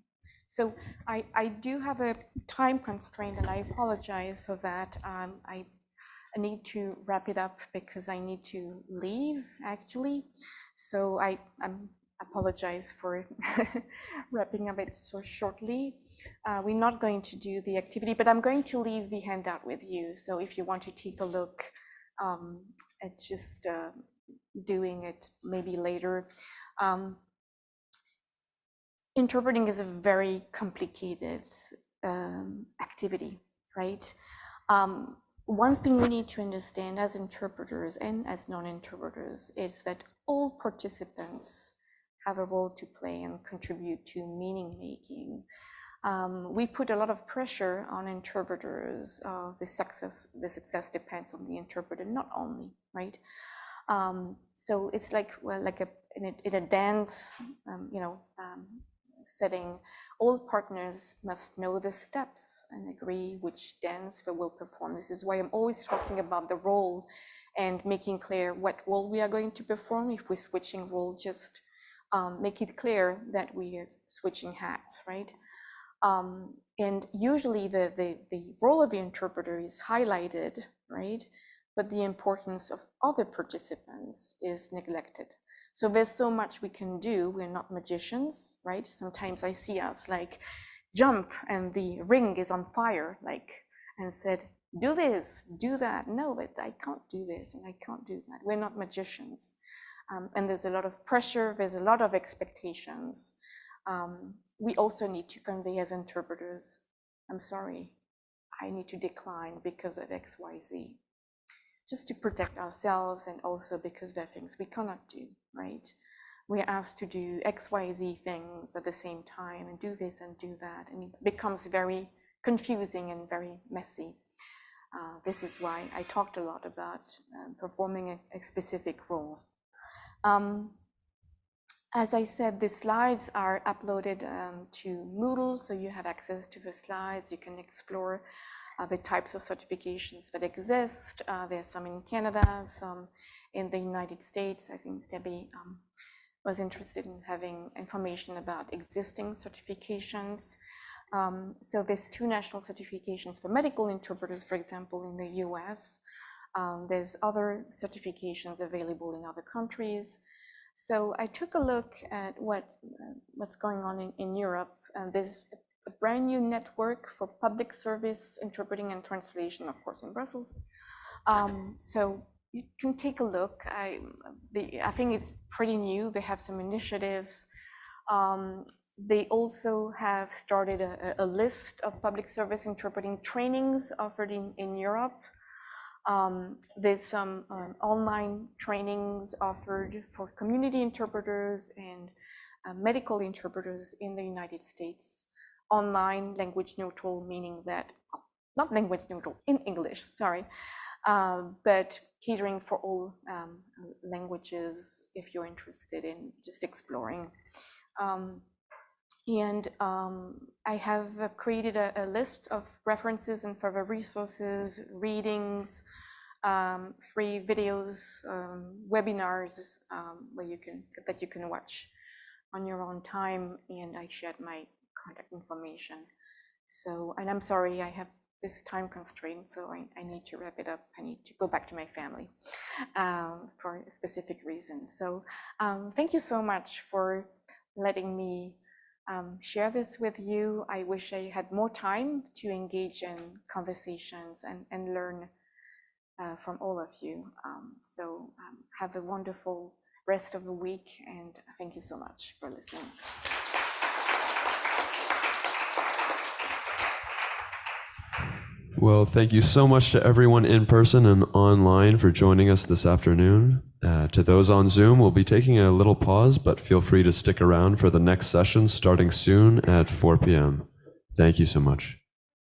[SPEAKER 2] So I do have a time constraint, and I apologize for that. I need to wrap it up because I need to leave, actually. So I apologize for wrapping up it so shortly. We're not going to do the activity, but I'm going to leave the handout with you. So if you want to take a look at just doing it maybe later. Interpreting is a very complicated activity, right? One thing we need to understand as interpreters and as non-interpreters is that all participants have a role to play and contribute to meaning making. We put a lot of pressure on interpreters. The success depends on the interpreter, not only, right? So it's like, well, like in a dance, setting, all partners must know the steps and agree which dance they will perform. This is why I'm always talking about the role and making clear what role we are going to perform. If we're switching role, just make it clear that we are switching hats, right? And usually the role of the interpreter is highlighted, right? But the importance of other participants is neglected. So there's so much we can do. We're not magicians, right? Sometimes I see us like jump and the ring is on fire, like, and said, do this, do that. No, but I can't do this and I can't do that. We're not magicians. And there's a lot of pressure. There's a lot of expectations. We also need to convey as interpreters, I'm sorry, I need to decline because of X, Y, Z. Just to protect ourselves, and also because there are things we cannot do, right? We're asked to do X, Y, Z things at the same time and do this and do that, and it becomes very confusing and very messy. This is why I talked a lot about performing a specific role. As I said, the slides are uploaded to Moodle, so you have access to the slides. You can explore the types of certifications that exist. There's some in Canada, some in the United States. I think Debbie was interested in having information about existing certifications. So there's 2 national certifications for medical interpreters, for example, in the US. There's other certifications available in other countries. So I took a look at what's going on in Europe. There's a brand new network for public service interpreting and translation, of course, in Brussels. So you can take a look. I think it's pretty new. They have some initiatives. They also have started a list of public service interpreting trainings offered in Europe. There's some online trainings offered for community interpreters and medical interpreters in the United States. Online, language neutral, meaning that, not language neutral, in English, sorry, but catering for all languages if you're interested in just exploring. I have created a list of references and further resources, readings, free videos, webinars that you can watch on your own time, and I shared my contact information. So, and I'm sorry, I have this time constraint, so I need to wrap it up. I need to go back to my family for specific reasons. So thank you so much for letting me share this with you. I wish I had more time to engage in conversations and learn from all of you. So have a wonderful rest of the week, and thank you so much for listening.
[SPEAKER 4] Well, thank you so much to everyone in person and online for joining us this afternoon. To those on Zoom, we'll be taking a little pause, but feel free to stick around for the next session starting soon at 4 p.m. Thank you so much.